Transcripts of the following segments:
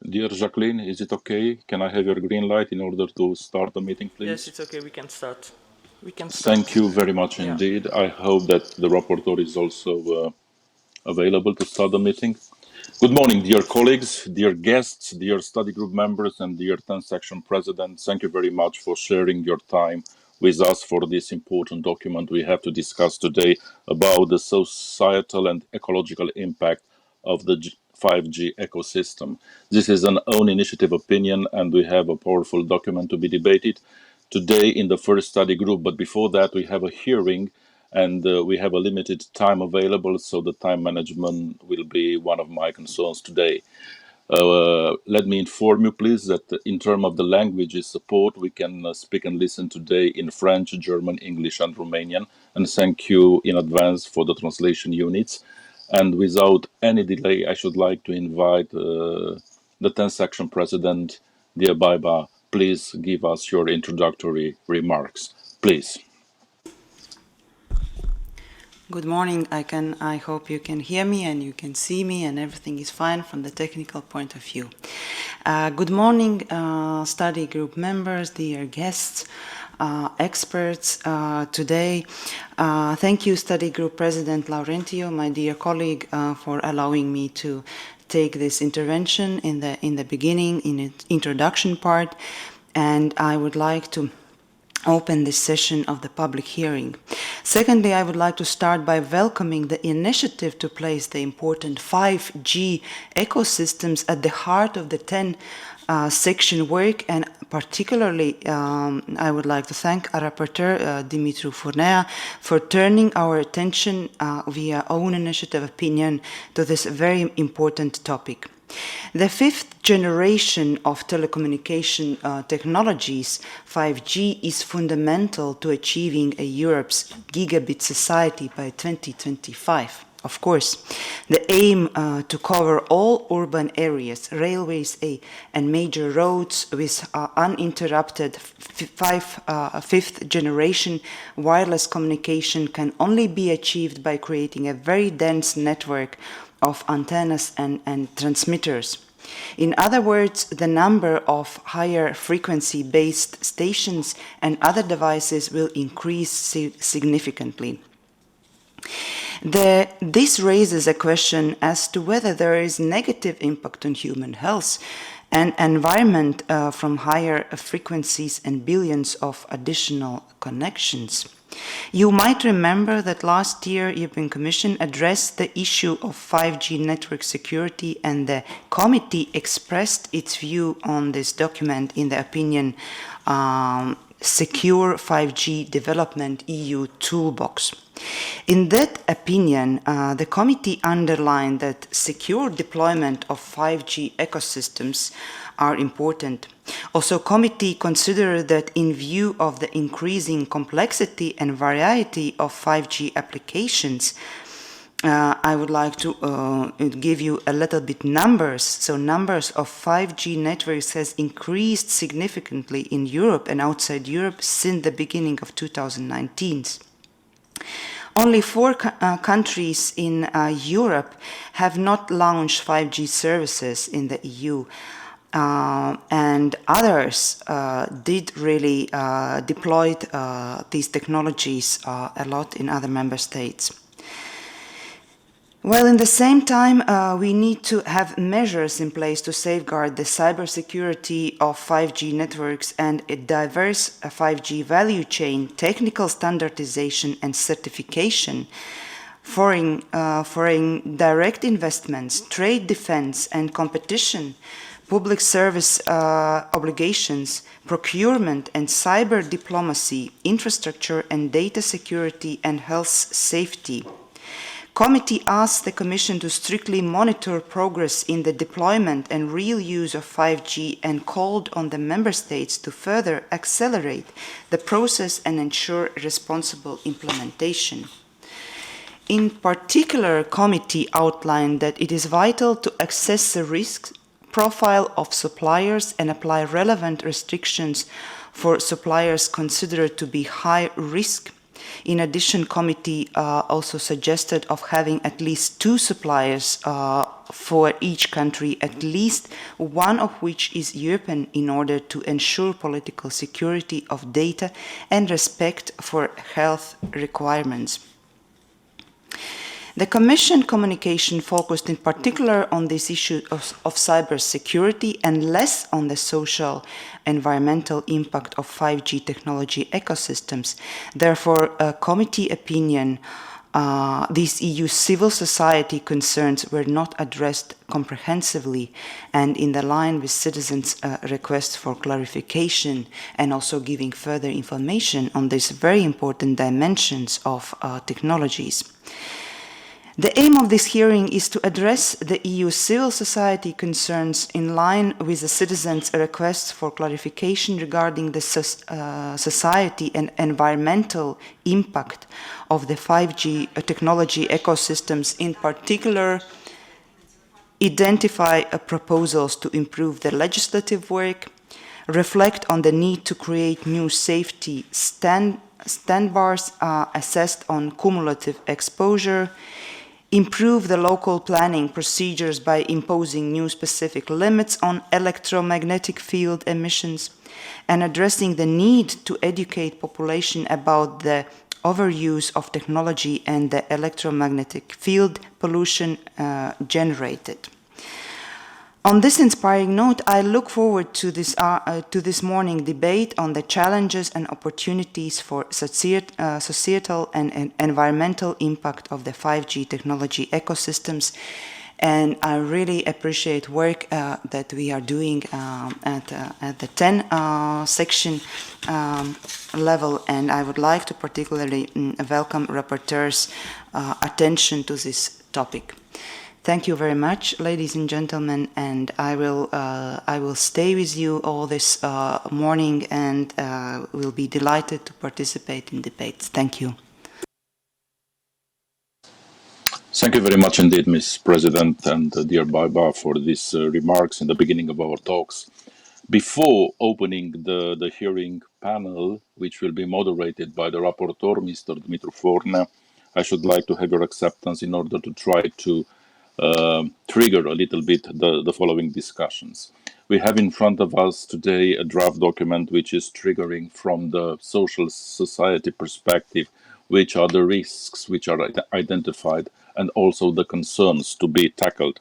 Dear Jacqueline, is it okay? Can I have your green light in order to start the meeting, please? Yes, it's okay. We can start. Thank you very much indeed. I hope that the rapporteur is also available to start the meeting. Good morning, dear colleagues, dear guests, dear study group members, and dear 10th section president. Thank you very much for sharing your time with us for this important document we have to discuss today about the societal and ecological impact of the 5G ecosystem. This is an own initiative opinion, and we have a powerful document to be debated today in the first study group. But before that, we have a hearing, and we have a limited time available, so the time management will be one of my concerns today. Let me inform you, please, that in terms of the languages support, we can speak and listen today in French, German, English, and Romanian. And thank you in advance for the translation units. And without any delay, I should like to invite the 10th section president, dear Baiba. Please give us your introductory remarks, please. Good morning. I hope you can hear me and you can see me and everything is fine from the technical point of view. Good morning, study group members, dear guests, experts today. Thank you, study group president Laurentio, my dear colleague, for allowing me to take this intervention in the beginning, in the introduction part. And I would like to open this session of the public hearing. Secondly, I would like to start by welcoming the initiative to place the important 5G ecosystems at the heart of the 10 section work, and particularly I would like to thank our rapporteur Dumitru Furnea for turning our attention via own initiative opinion to this very important topic. The fifth generation of telecommunication technologies, 5G, is fundamental to achieving a Europe's gigabit society by 2025. Of course, the aim to cover all urban areas, railways and major roads with uninterrupted fifth generation wireless communication can only be achieved by creating a very dense network of antennas and transmitters. In other words, the number of higher frequency-based stations and other devices will increase significantly. This raises a question as to whether there is negative impact on human health and environment from higher frequencies and billions of additional connections. You might remember that last year the European Commission addressed the issue of 5G network security, and the committee expressed its view on this document in the opinion Secure 5G Development EU Toolbox. In that opinion, the committee underlined that secure deployment of 5G ecosystems are important. Also, committee considered that in view of the increasing complexity and variety of 5G applications, I would like to give you a little bit numbers. So numbers of 5G networks has increased significantly in Europe and outside Europe since the beginning of 2019. Only 4 countries in Europe have not launched 5G services in the EU. And others did really deploy these technologies a lot in other member states. Well, in the same time, we need to have measures in place to safeguard the cybersecurity of 5G networks and a diverse 5G value chain, technical standardization and certification, foreign direct investments, trade defense and competition, public service obligations, procurement and cyber diplomacy, infrastructure and data security and health safety. Committee asked the Commission to strictly monitor progress in the deployment and real use of 5G and called on the Member States to further accelerate the process and ensure responsible implementation. In particular, committee outlined that it is vital to assess the risk profile of suppliers and apply relevant restrictions for suppliers considered to be high risk. In addition, committee also suggested of having at least 2 suppliers for each country, at least one of which is European, in order to ensure political security of data and respect for health requirements. The Commission communication focused in particular on this issue of cybersecurity and less on the social environmental impact of 5G technology ecosystems. Therefore, a committee opinion, these EU civil society concerns were not addressed comprehensively and in the line with citizens' requests for clarification and also giving further information on these very important dimensions of technologies. The aim of this hearing is to address the EU civil society concerns in line with the citizens' requests for clarification regarding the society and environmental impact of the 5G technology ecosystems, in particular, identify proposals to improve the legislative work, reflect on the need to create new safety standards assessed on cumulative exposure, improve the local planning procedures by imposing new specific limits on electromagnetic field emissions, and addressing the need to educate population about the overuse of technology and the electromagnetic field pollution generated. On this inspiring note, I look forward to this morning debate on the challenges and opportunities for societal and environmental impact of the 5G technology ecosystems. And I really appreciate work that we are doing at the 10 section level, and I would like to particularly welcome rapporteurs' attention to this topic. Thank you very much, ladies and gentlemen, and I will stay with you all this morning and will be delighted to participate in debates. Thank you. Thank you very much indeed, Ms. President and dear Baiba, for these remarks in the beginning of our talks. Before opening the hearing panel, which will be moderated by the rapporteur, Mr. Dumitru Fornea, I should like to have your acceptance in order to try to trigger a little bit the following discussions. We have in front of us today a draft document which is triggering from the social society perspective, which are the risks which are identified and also the concerns to be tackled.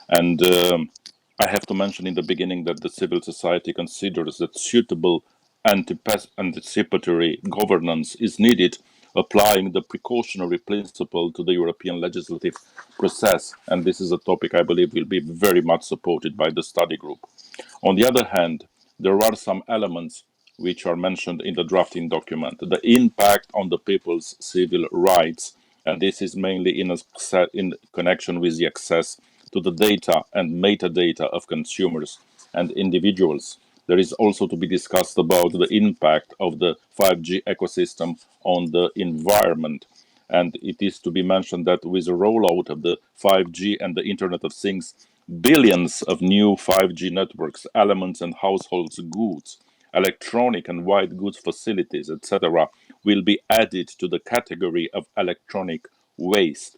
And I have to mention in the beginning that the civil society considers that suitable anticipatory governance is needed, applying the precautionary principle to the European legislative process. And this is a topic I believe will be very much supported by the study group. On the other hand, there are some elements which are mentioned in the drafting document. The impact on the people's civil rights, and this is mainly in connection with the access to the data and metadata of consumers and individuals. There is also to be discussed about the impact of the 5G ecosystem on the environment. And it is to be mentioned that with the rollout of the 5G and the Internet of Things, billions of new 5G networks, elements and household goods, electronic and white goods facilities, etc., will be added to the category of electronic waste.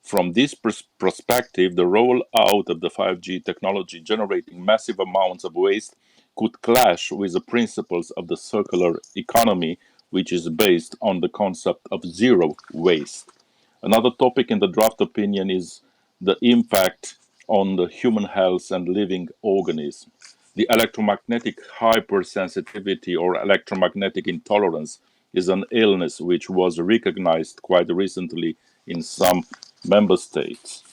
From this perspective, the rollout of the 5G technology generating massive amounts of waste could clash with the principles of the circular economy, which is based on the concept of zero waste. Another topic in the draft opinion is the impact on the human health and living organisms. The electromagnetic hypersensitivity or electromagnetic intolerance is an illness which was recognized quite recently in some member states.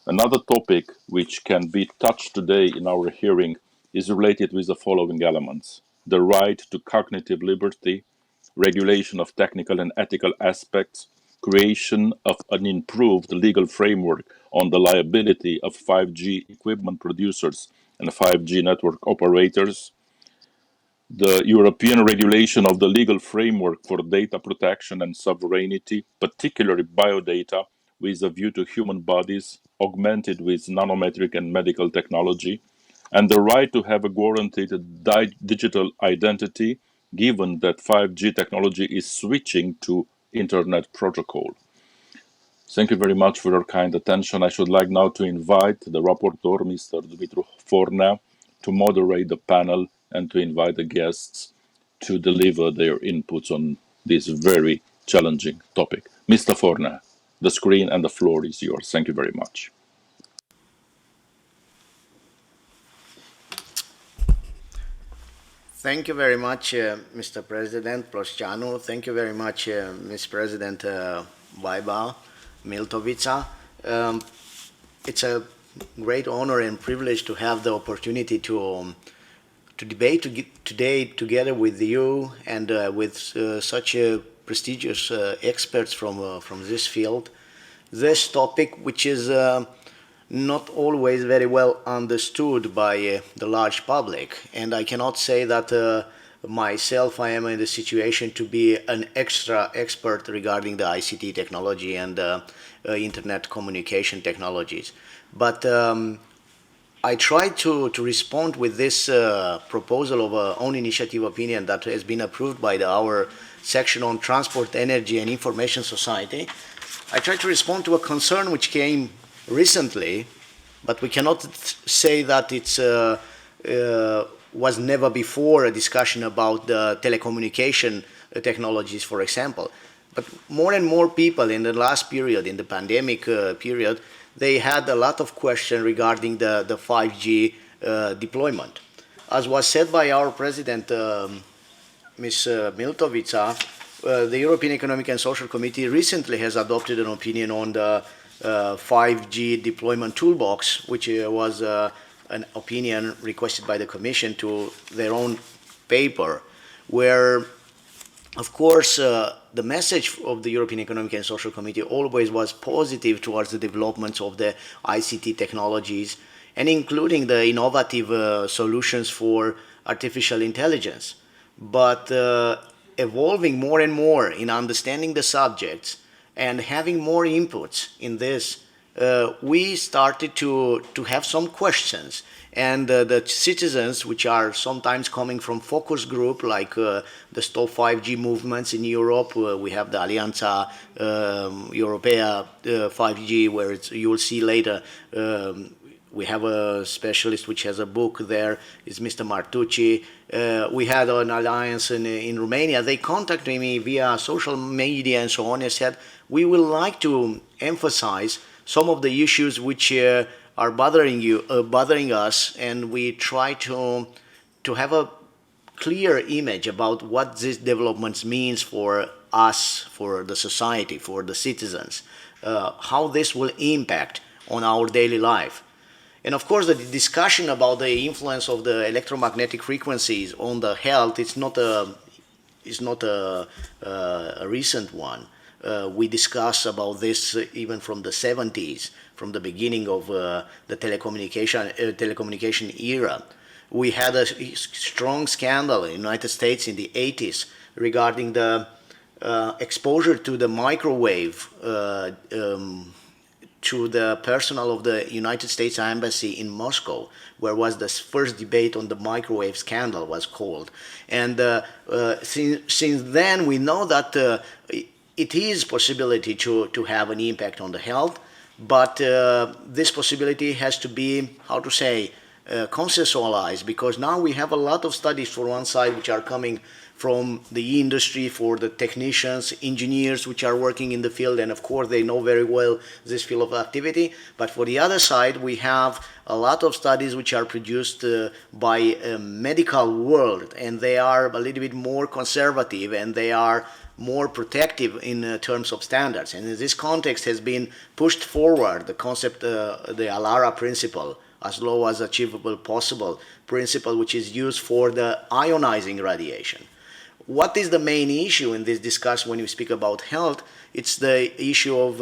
Another topic which can be touched today in our hearing is related with the following elements: the right to cognitive liberty, regulation of technical and ethical aspects, creation of an improved legal framework on the liability of 5G equipment producers and 5G network operators, the European regulation of the legal framework for data protection and sovereignty, particularly biodata, with a view to human bodies, augmented with nanometric and medical technology, and the right to have a guaranteed digital identity, given that 5G technology is switching to Internet Protocol. Thank you very much for your kind attention. I should like now to invite the rapporteur, Mr. Dumitru Fornea, to moderate the panel and to invite the guests to deliver their inputs on this very challenging topic. Mr. Fornea, the screen and the floor is yours. Thank you very much. Thank you very much, Mr. President Ploscianu. Thank you very much, Ms. President Baiba Miltovica. It's a great honor and privilege to have the opportunity to debate today together with you and with such prestigious experts from this field. This topic, which is not always very well understood by the large public, and I cannot say that myself I am in the situation to be an extra expert regarding the ICT technology and internet communication technologies, but I tried to respond with this proposal of a own initiative opinion that has been approved by our section on transport, energy and information society. I tried to respond to a concern which came recently, but we cannot say that it was never before a discussion about the telecommunication technologies, for example. But more and more people in the last period, in the pandemic period, they had a lot of questions regarding the 5G deployment. As was said by our president, Ms. Miltovica, the European Economic and Social Committee recently has adopted an opinion on the 5G deployment toolbox, which was an opinion requested by the Commission to their own paper, where, of course, the message of the European Economic and Social Committee always was positive towards the developments of the ICT technologies, and including the innovative solutions for artificial intelligence. But evolving more and more in understanding the subjects and having more inputs in this, we started to have some questions. And the citizens, which are sometimes coming from focus group, like the Stop 5G movements in Europe, we have the Alianța Europene 5G, where you will see later, we have a specialist which has a book there, is Mr. Martucci. We had an alliance in Romania. They contacted me via social media and so on and said, we would like to emphasize some of the issues which are bothering us, and we try to have a clear image about what these developments means for us, for the society, for the citizens, how this will impact on our daily life. And of course, the discussion about the influence of the electromagnetic frequencies on the health is not a recent one. We discuss about this even from the 70s, from the beginning of the telecommunication era. We had a strong scandal in the United States in the 80s regarding the exposure to the microwave to the personnel of the United States Embassy in Moscow, where was the first debate on the microwave scandal was called. And since then, we know that it is possibility to have an impact on the health, but this possibility has to be, how to say, consensualized, because now we have a lot of studies for one side which are coming from the industry, for the technicians, engineers which are working in the field, and of course they know very well this field of activity. But for the other side, we have a lot of studies which are produced by medical world, and they are a little bit more conservative, and they are more protective in terms of standards. And in this context has been pushed forward the concept, the ALARA principle, as low as achievable possible principle, which is used for the ionizing radiation. What is the main issue in this discussion when we speak about health? It's the issue of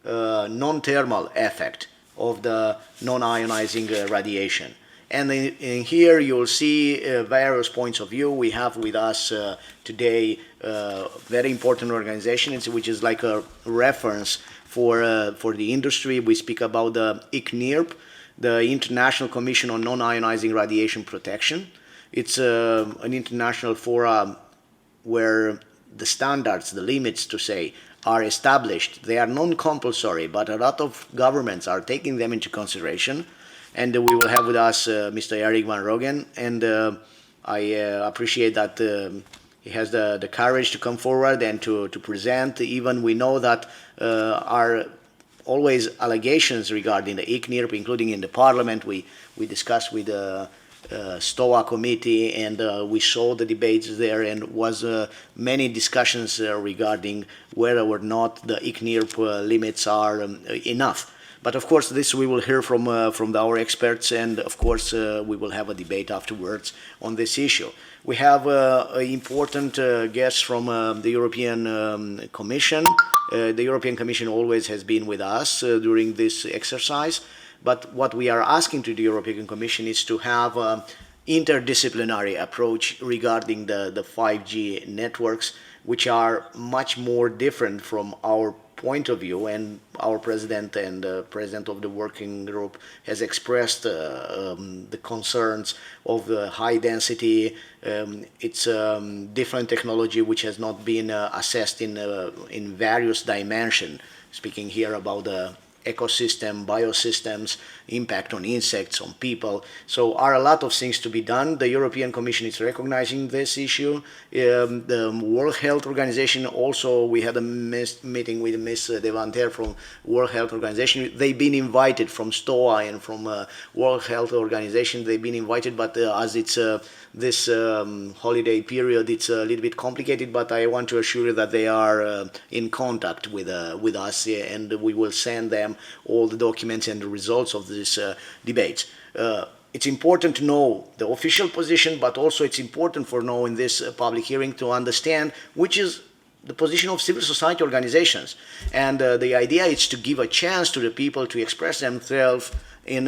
non-thermal effect of the non-ionizing radiation. And in here you'll see various points of view. We have with us today a very important organization, which is like a reference for the industry. We speak about the ICNIRP, the International Commission on Non-Ionizing Radiation Protection. It's an international forum where the standards, the limits to say, are established. They are non-compulsory, but a lot of governments are taking them into consideration. And we will have with us Mr. Eric van Roggen, and I appreciate that he has the courage to come forward and to present. Even we know that are always allegations regarding the ICNIRP, including in the parliament. We discussed with the STOA committee, and we saw the debates there, and was many discussions regarding whether or not the ICNIRP limits are enough. But of course, this we will hear from our experts, and of course we will have a debate afterwards on this issue. We have an important guest from the European Commission. The European Commission always has been with us during this exercise. But what we are asking to the European Commission is to have an interdisciplinary approach regarding the 5G networks, which are much more different from our point of view. And our president and president of the working group has expressed the concerns of the high density. It's different technology which has not been assessed in various dimensions. Speaking here about the ecosystem, biosystems, impact on insects, on people. So are a lot of things to be done. The European Commission is recognizing this issue. The World Health Organization also, we had a meeting with Ms. Devanter from World Health Organization. They've been invited from STOA and from World Health Organization. They've been invited, but as it's this holiday period, it's a little bit complicated, but I want to assure you that they are in contact with us, and we will send them all the documents and the results of this debate. It's important to know the official position, but also it's important for knowing this public hearing to understand which is the position of civil society organizations. And the idea is to give a chance to the people to express themselves in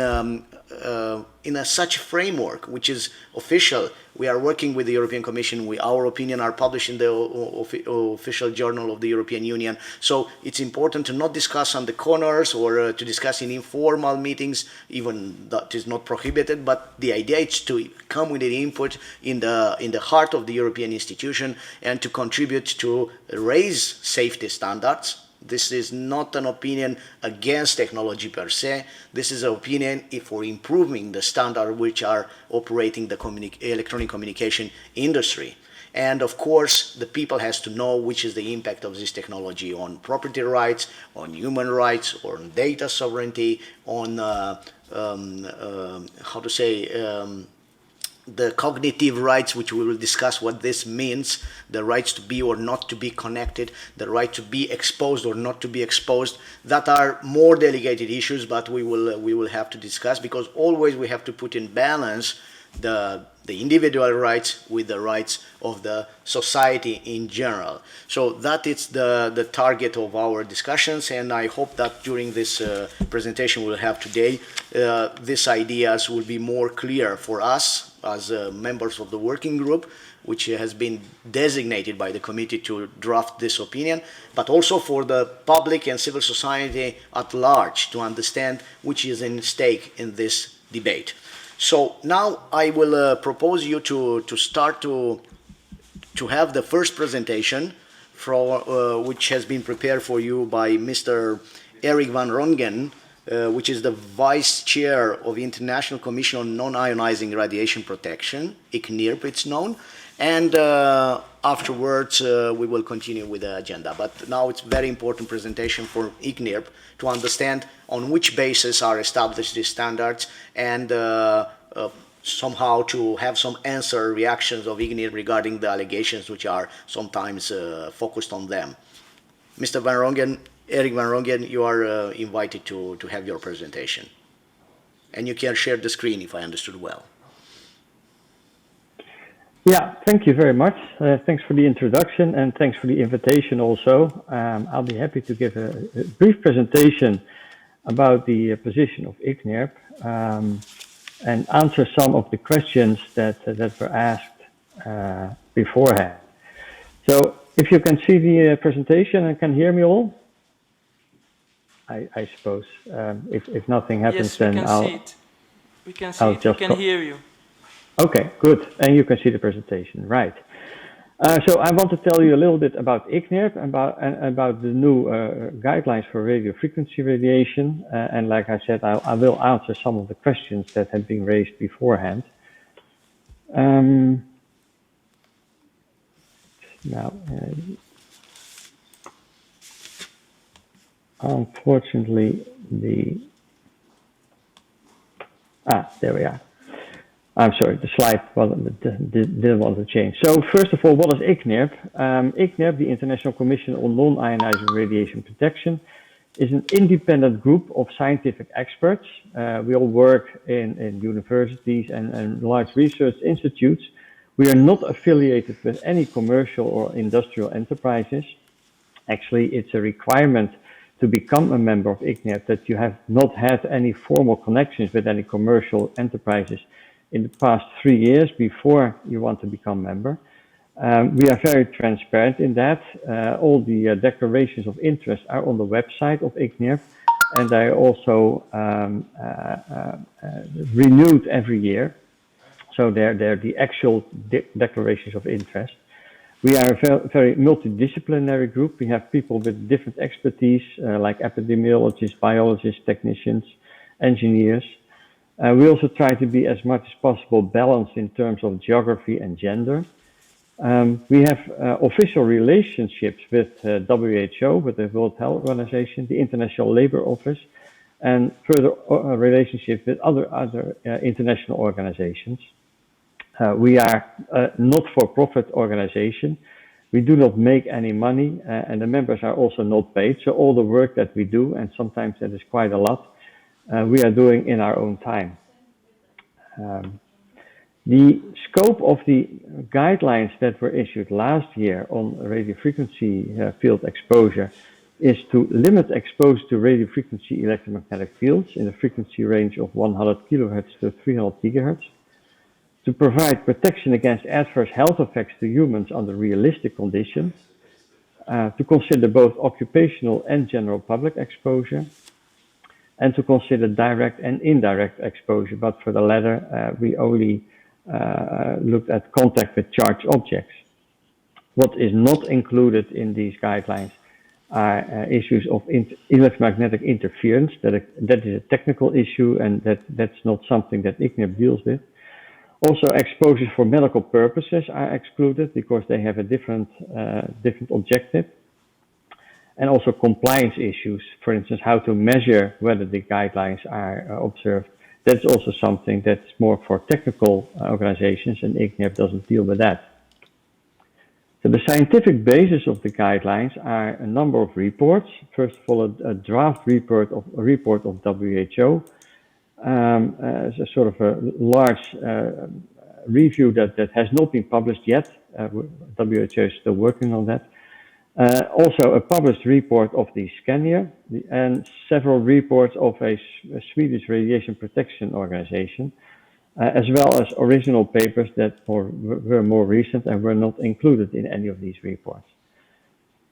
such framework, which is official. We are working with the European Commission. Our opinion are published in the official journal of the European Union. So it's important to not discuss on the corners or to discuss in informal meetings, even that is not prohibited. But the idea is to come with an input in the heart of the European institution and to contribute to raise safety standards. This is not an opinion against technology per se. This is an opinion for improving the standard which are operating the electronic communication industry. And of course, the people has to know which is the impact of this technology on property rights, on human rights, or on data sovereignty, on the cognitive rights, which we will discuss what this means, the rights to be or not to be connected, the right to be exposed or not to be exposed, that are more delegated issues, but we will have to discuss, because always we have to put in balance the individual rights with the rights of the society in general. So that is the target of our discussions, and I hope that during this presentation we'll have today, these ideas will be more clear for us as members of the working group, which has been designated by the committee to draft this opinion, but also for the public and civil society at large to understand which is in stake in this debate. So now I will propose you to start to have the first presentation which has been prepared for you by Mr. Eric van Roggen, which is the Vice Chair of the International Commission on Non-Ionizing Radiation Protection, ICNIRP it's known, and afterwards we will continue with the agenda. But now it's a very important presentation for ICNIRP to understand on which basis are established these standards, and somehow to have some answer reactions of ICNIRP regarding the allegations which are sometimes focused on them. Mr. Van Roggen, Eric van Roggen, you are invited to have your presentation. And you can share the screen if I understood well. Yeah, thank you very much. Thanks for the introduction, and thanks for the invitation also. I'll be happy to give a brief presentation about the position of ICNIRP and answer some of the questions that were asked beforehand. So if you can see the presentation and can hear me all, I suppose. If nothing happens, yes, then see it. We can see I'll it. We can hear you. Okay, good. And you can see the presentation, right. So I want to tell you a little bit about ICNIRP and about the new guidelines for radio frequency radiation. And like I said, I will answer some of the questions that have been raised beforehand. Unfortunately, there we are. I'm sorry, the slide didn't want to change. So first of all, what is ICNIRP? ICNIRP, the International Commission on Non-Ionizing Radiation Protection, is an independent group of scientific experts. We all work in universities and large research institutes. We are not affiliated with any commercial or industrial enterprises. Actually, it's a requirement to become a member of ICNIRP that you have not had any formal connections with any commercial enterprises in the past 3 years before you want to become a member. We are very transparent in that. All the declarations of interest are on the website of ICNIRP, and they are also renewed every year. So they're the actual declarations of interest. We are a very multidisciplinary group. We have people with different expertise, like epidemiologists, biologists, technicians, engineers. We also try to be as much as possible balanced in terms of geography and gender. We have official relationships with WHO, with the World Health Organization, the International Labour Office, and further relationships with other international organizations. We are a not-for-profit organization. We do not make any money, and the members are also not paid. So all the work that we do, and sometimes that is quite a lot, we are doing in our own time. The scope of the guidelines that were issued last year on radiofrequency field exposure is to limit exposure to radiofrequency electromagnetic fields in a frequency range of 100 kilohertz to 300 gigahertz, to provide protection against adverse health effects to humans under realistic conditions, to consider both occupational and general public exposure, and to consider direct and indirect exposure, but for the latter, we only looked at contact with charged objects. What is not included in these guidelines are issues of electromagnetic interference. That is a technical issue, and that's not something that ICNIRP deals with. Also, exposures for medical purposes are excluded because they have a different objective. And also compliance issues, for instance, how to measure whether the guidelines are observed. That's also something that's more for technical organizations, and ICNIRP doesn't deal with that. So the scientific basis of the guidelines are a number of reports. First of all, a draft report of WHO, a sort of a large review that has not been published yet. WHO is still working on that. Also a published report of the Scania and several reports of a Swedish radiation protection organization, as well as original papers that were more recent and were not included in any of these reports.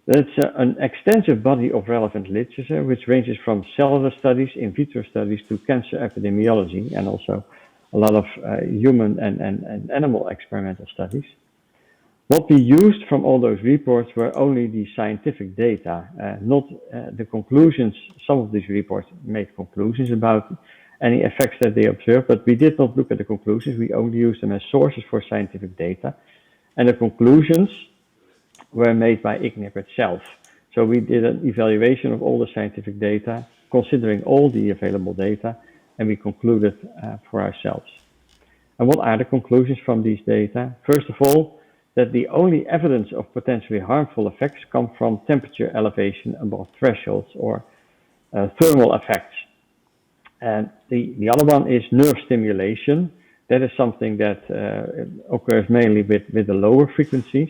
It's an extensive body of relevant literature, which ranges from cellular studies, in vitro studies, to cancer epidemiology, and also a lot of human and animal experimental studies. What we used from all those reports were only the scientific data, not the conclusions. Some of these reports made conclusions about any effects that they observed, but we did not look at the conclusions. We only used them as sources for scientific data. And the conclusions were made by ICNIRP itself. So we did an evaluation of all the scientific data, considering all the available data, and we concluded for ourselves. And what are the conclusions from these data? First of all, that the only evidence of potentially harmful effects come from temperature elevation above thresholds or thermal effects. And the other one is nerve stimulation. That is something that occurs mainly with the lower frequencies.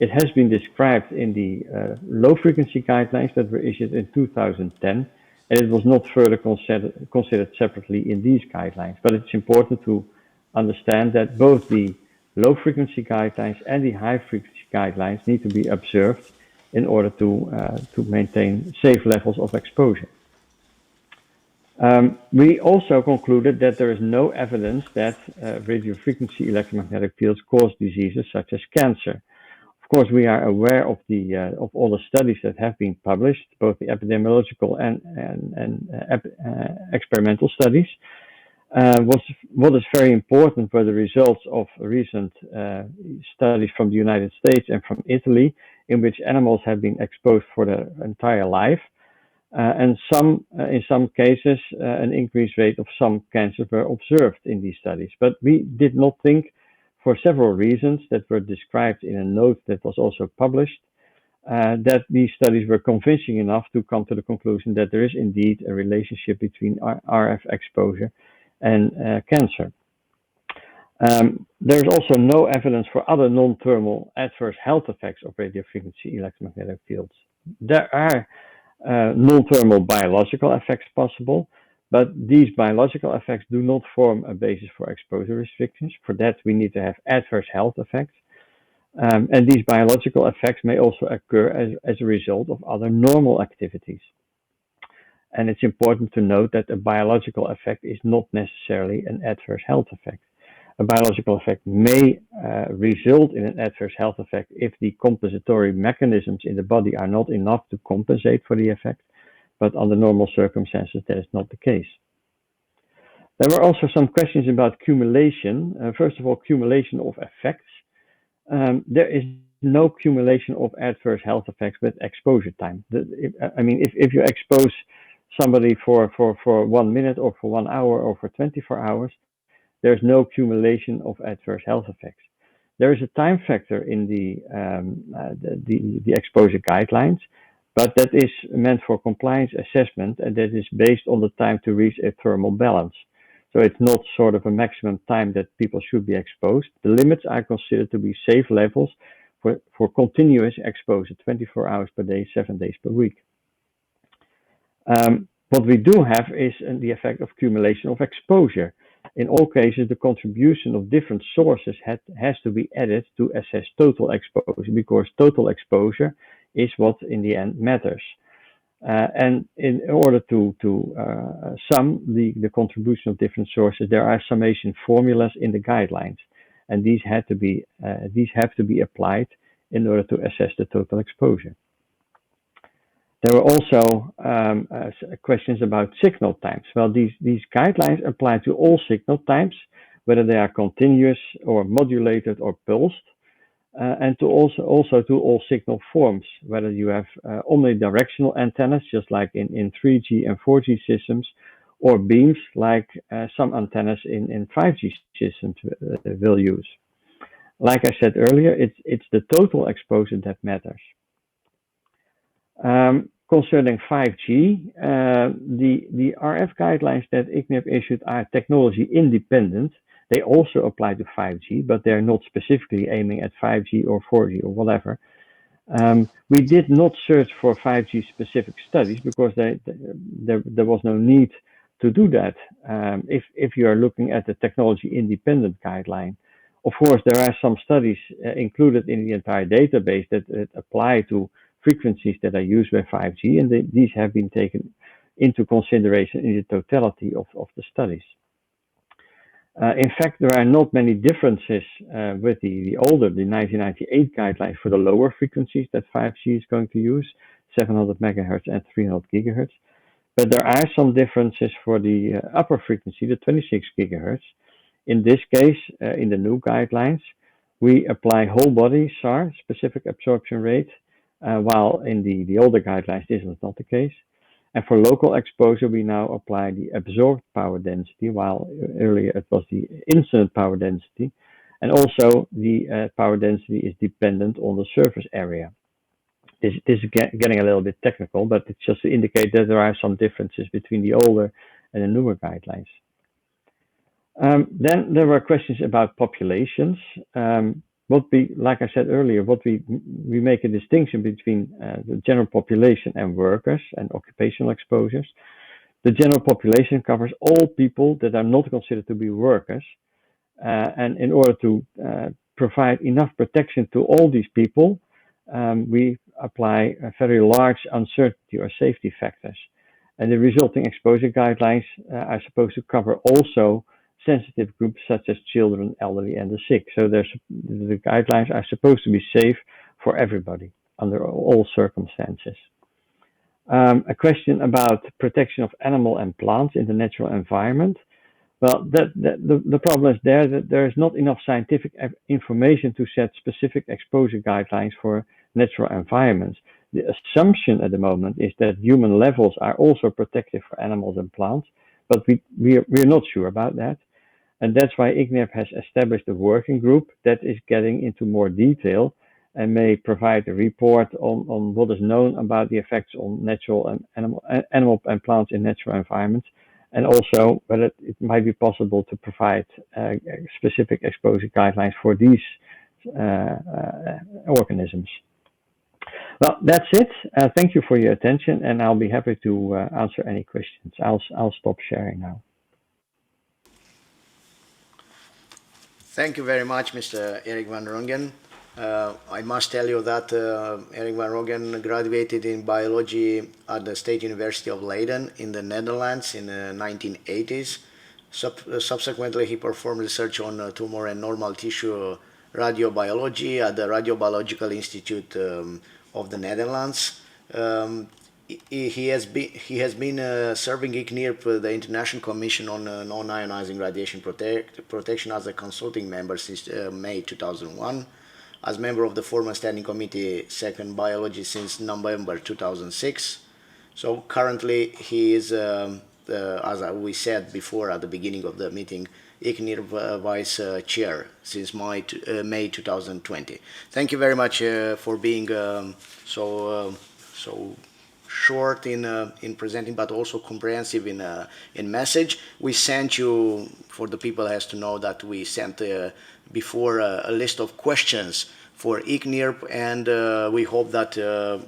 It has been described in the low frequency guidelines that were issued in 2010, and it was not further considered separately in these guidelines. But it's important to understand that both the low frequency guidelines and the high frequency guidelines need to be observed in order to maintain safe levels of exposure. We also concluded that there is no evidence that radiofrequency electromagnetic fields cause diseases such as cancer. Of course, we are aware of of all the studies that have been published, both the epidemiological and experimental studies. What is very important were the results of recent studies from the United States and from Italy, in which animals have been exposed for their entire life. And in some cases, an increased rate of some cancers were observed in these studies. But we did not think, for several reasons that were described in a note that was also published, that these studies were convincing enough to come to the conclusion that there is indeed a relationship between RF exposure and cancer. There is also no evidence for other non-thermal adverse health effects of radiofrequency electromagnetic fields. There are non-thermal biological effects possible, but these biological effects do not form a basis for exposure restrictions. For that, we need to have adverse health effects. And these biological effects may also occur as a result of other normal activities. And it's important to note that a biological effect is not necessarily an adverse health effect. A biological effect may result in an adverse health effect if the compensatory mechanisms in the body are not enough to compensate for the effect, but under normal circumstances, that is not the case. There were also some questions about cumulation. First of all, cumulation of effects. There is no cumulation of adverse health effects with exposure time. If you expose somebody for 1 minute or for 1 hour or for 24 hours, there's no accumulation of adverse health effects. There is a time factor in the exposure guidelines, but that is meant for compliance assessment, and that is based on the time to reach a thermal balance. So it's not sort of a maximum time that people should be exposed. The limits are considered to be safe levels for continuous exposure, 24 hours per day, 7 days per week. What we do have is the effect of accumulation of exposure. In all cases, the contribution of different sources has to be added to assess total exposure, because total exposure is what in the end matters. And in order to sum the contribution of different sources, there are summation formulas in the guidelines, and these have to be applied in order to assess the total exposure. There were also questions about signal times. Well, these guidelines apply to all signal types, whether they are continuous or modulated or pulsed, and to also to all signal forms, whether you have omnidirectional antennas, just like in 3G and 4G systems, or beams, like some antennas in 5G systems will use. Like I said earlier, it's the total exposure that matters. Concerning 5G, the RF guidelines that ICNIRP issued are technology independent. They also apply to 5G, but they're not specifically aiming at 5G or 4G or whatever. We did not search for 5G specific studies because there was no need to do that. If you are looking at the technology independent guideline, of course, there are some studies included in the entire database that apply to frequencies that are used by 5G, and these have been taken into consideration in the totality of the studies. In fact, there are not many differences with the 1998 guidelines for the lower frequencies that 5G is going to use, 700 megahertz and 300 gigahertz. But there are some differences for the upper frequency, the 26 gigahertz. In this case, in the new guidelines, we apply whole body SAR, specific absorption rate, while in the older guidelines, this was not the case. And for local exposure, we now apply the absorbed power density, while earlier it was the incident power density. And also the power density is dependent on the surface area. This is getting a little bit technical, but it's just to indicate that there are some differences between the older and the newer guidelines. Then there were questions about populations. Like I said earlier, we make a distinction between the general population and workers and occupational exposures. The general population covers all people that are not considered to be workers. And in order to provide enough protection to all these people, we apply a very large uncertainty or safety factors. And the resulting exposure guidelines are supposed to cover also sensitive groups such as children, elderly, and the sick. So the guidelines are supposed to be safe for everybody under all circumstances. A question about protection of animal and plants in the natural environment. Well, the problem is there that there is not enough scientific information to set specific exposure guidelines for natural environments. The assumption at the moment is that human levels are also protective for animals and plants, but we're not sure about that. And that's why ICNIRP has established a working group that is getting into more detail and may provide a report on what is known about the effects on natural and animal and plants in natural environments, and also whether it might be possible to provide specific exposure guidelines for these organisms. Well, that's it. Thank you for your attention, and I'll be happy to answer any questions. I'll stop sharing now. Thank you very much, Mr. Erik van Rongen. I must tell you that Erik van Rongen graduated in biology at the State University of Leiden in the Netherlands in the 1980s. Subsequently, he performed research on tumor and normal tissue radiobiology at the Radiobiological Institute of the Netherlands. He has been serving ICNIRP, the International Commission on Non-Ionizing Radiation Protection, as a consulting member since May 2001, as member of the former Standing Committee Second Biology since November 2006. So currently he is, as we said before at the beginning of the meeting, ICNIRP Vice Chair since May 2020. Thank you very much for being so short in presenting, but also comprehensive in message. We sent you, for the people has to know that we sent before a list of questions for ICNIRP, and we hope that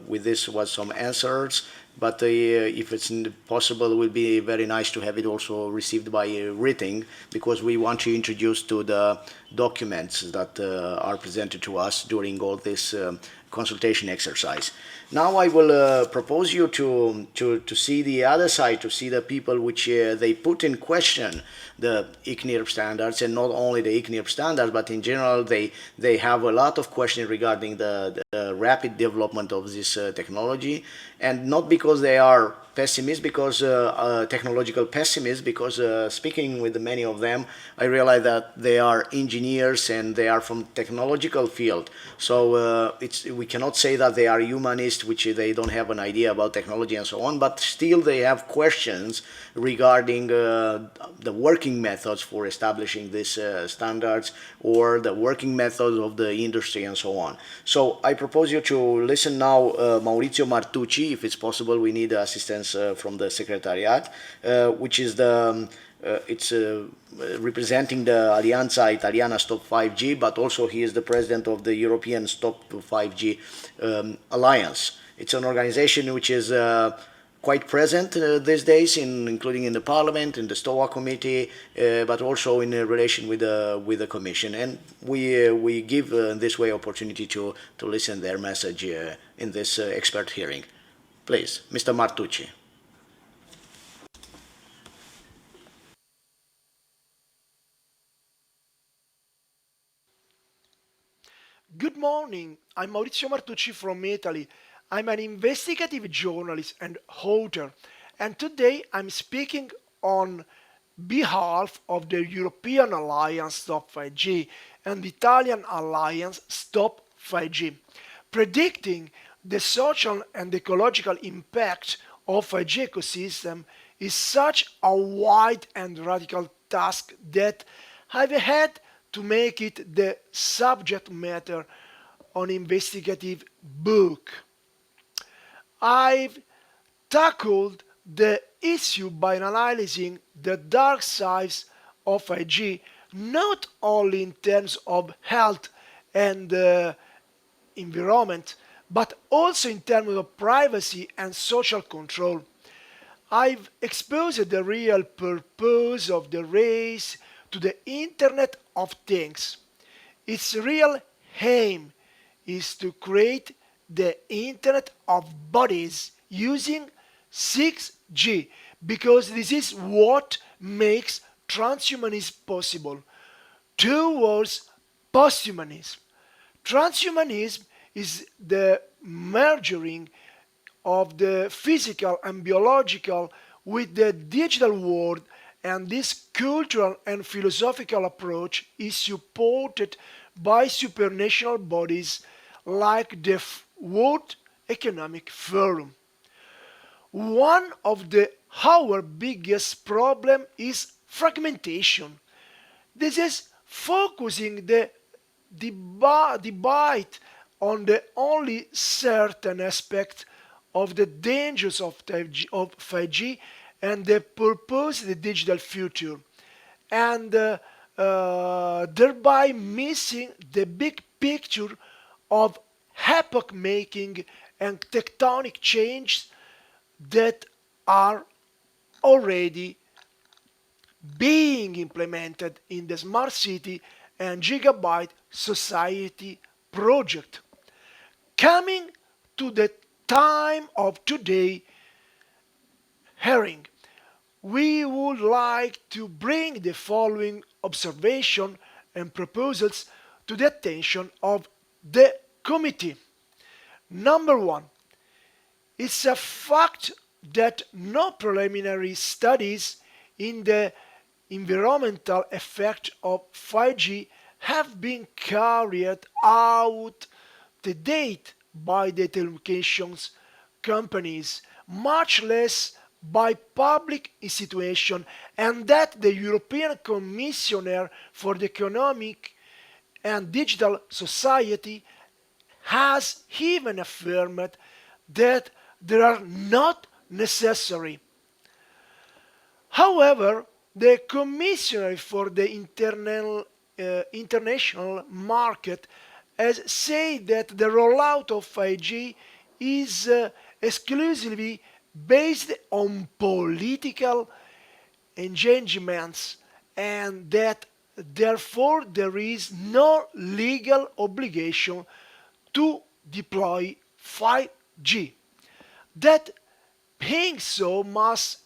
with this was some answers. But if it's possible, it will be very nice to have it also received by written, because we want to introduce to the documents that are presented to us during all this consultation exercise. Now I will propose you to see the other side, to see the people which they put in question the ICNIRP standards, and not only the ICNIRP standards, but in general they have a lot of questions regarding the rapid development of this technology, and not because they are pessimists, because technological pessimists, because speaking with many of them, I realize that they are engineers and they are from technological field. So we cannot say that they are humanists, which they don't have an idea about technology and so on, but still they have questions regarding the working methods for establishing these standards, or the working methods of the industry and so on. So I propose you to listen now Maurizio Martucci. If it's possible, we need assistance from the Secretariat, which is the representing the Alianza Italiana Stop 5G, but also he is the president of the European Stop 5G Alliance. It's an organization which is quite present these days, including in the Parliament, in the STOA committee, but also in relation with the Commission. And we give in this way opportunity to listen their message in this expert hearing. Please, Mr. Martucci. Good morning, I'm Maurizio Martucci from Italy. I'm an investigative journalist and author, and today I'm speaking on behalf of the European Alliance Stop 5G and the Italian Alliance Stop 5G, predicting the social and ecological impact of 5G ecosystem is such a wide and radical task that I've had to make it the subject matter on investigative book. I've tackled the issue by analyzing the dark sides of 5G, not only in terms of health and environment, but also in terms of privacy and social control. I've exposed the real purpose of the race to the Internet of Things. Its real aim is to create the Internet of Bodies using 6G, because this is what makes transhumanism possible. Towards posthumanism. Transhumanism is the merging of the physical and biological with the digital world, and this cultural and philosophical approach is supported by supranational bodies like the World Economic Forum. One of our biggest problem is fragmentation. This is focusing the debate on the only certain aspect of the dangers of 5G and the purpose of the digital future, and thereby missing the big picture of epoch-making and tectonic changes that are already being implemented in the Smart City and Gigabyte Society project. Coming to the time of today hearing, we would like to bring the following observation and proposals to the attention of the committee. Number one, it's a fact that no preliminary studies in the environmental effect of 5G have been carried out to date by the telecommunications companies, much less by public institutions, and that the European Commissioner for the Economic and Digital Society has even affirmed that they are not necessary. However, the Commissioner for the International Market has said that the rollout of 5G is exclusively based on political engagements, and that therefore there is no legal obligation to deploy 5G. That being so,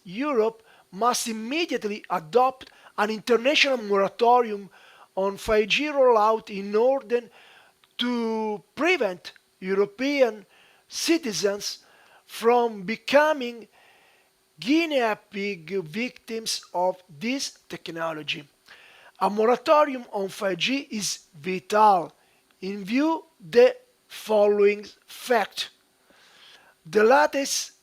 Europe must immediately adopt an international moratorium on 5G rollout in order to prevent European citizens from becoming guinea pig victims of this technology. A moratorium on 5G is vital in view the following fact. The latest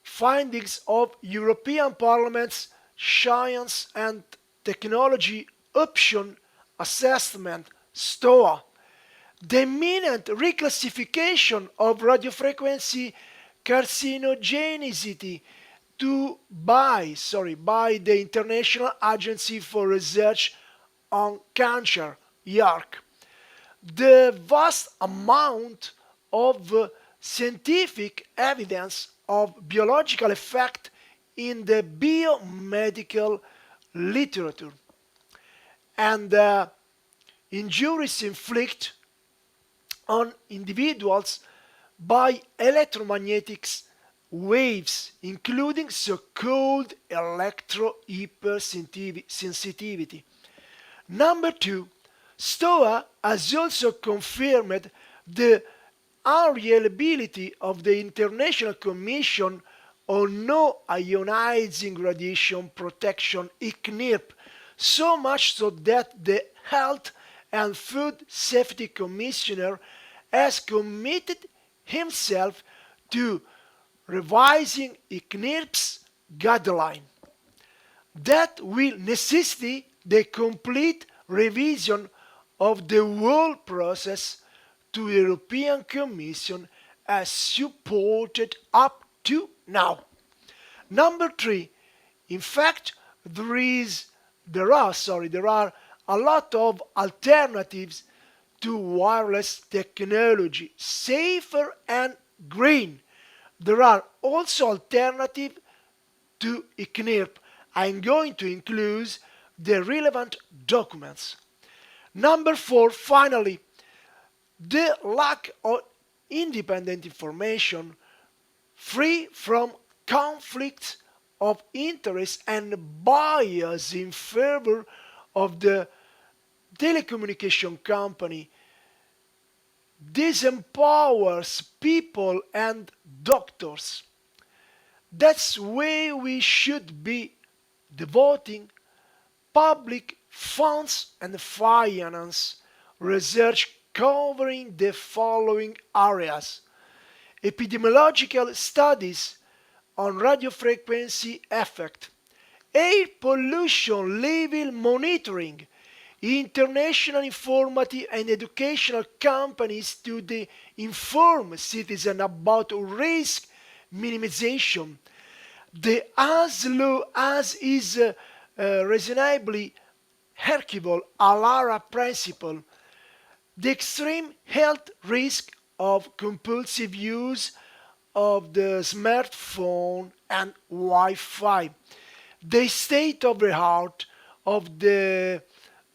findings of European Parliament's Science and Technology Option Assessment (STOA), the imminent reclassification of radiofrequency carcinogenicity by the International Agency for Research on Cancer, IARC, the vast amount of scientific evidence of biological effect in the biomedical literature, and injuries inflicted on individuals by electromagnetic waves, including so-called electro-hypersensitivity. Number two, STOA has also confirmed the unreliability of the International Commission on Non-Ionizing Radiation Protection (ICNIRP), so much so that the Health and Food Safety Commissioner has committed himself to revising ICNIRP's guideline. That will necessitate the complete revision of the whole process to the European Commission as supported up to now. Number three, in fact, there are a lot of alternatives to wireless technology, safer and green. There are also alternatives to ICNIRP. I'm going to include the relevant documents. Number four, finally, the lack of independent information free from conflicts of interest and bias in favor of the telecommunication company disempowers people and doctors. That's why we should be devoting public funds and finance research covering the following areas: epidemiological studies on radio frequency effect, air pollution level monitoring, international informative and educational campaigns to inform citizens about risk minimization, the as low as is reasonably herkable ALARA principle, the extreme health risk of compulsive use of the smartphone and Wi-Fi, the state of the art of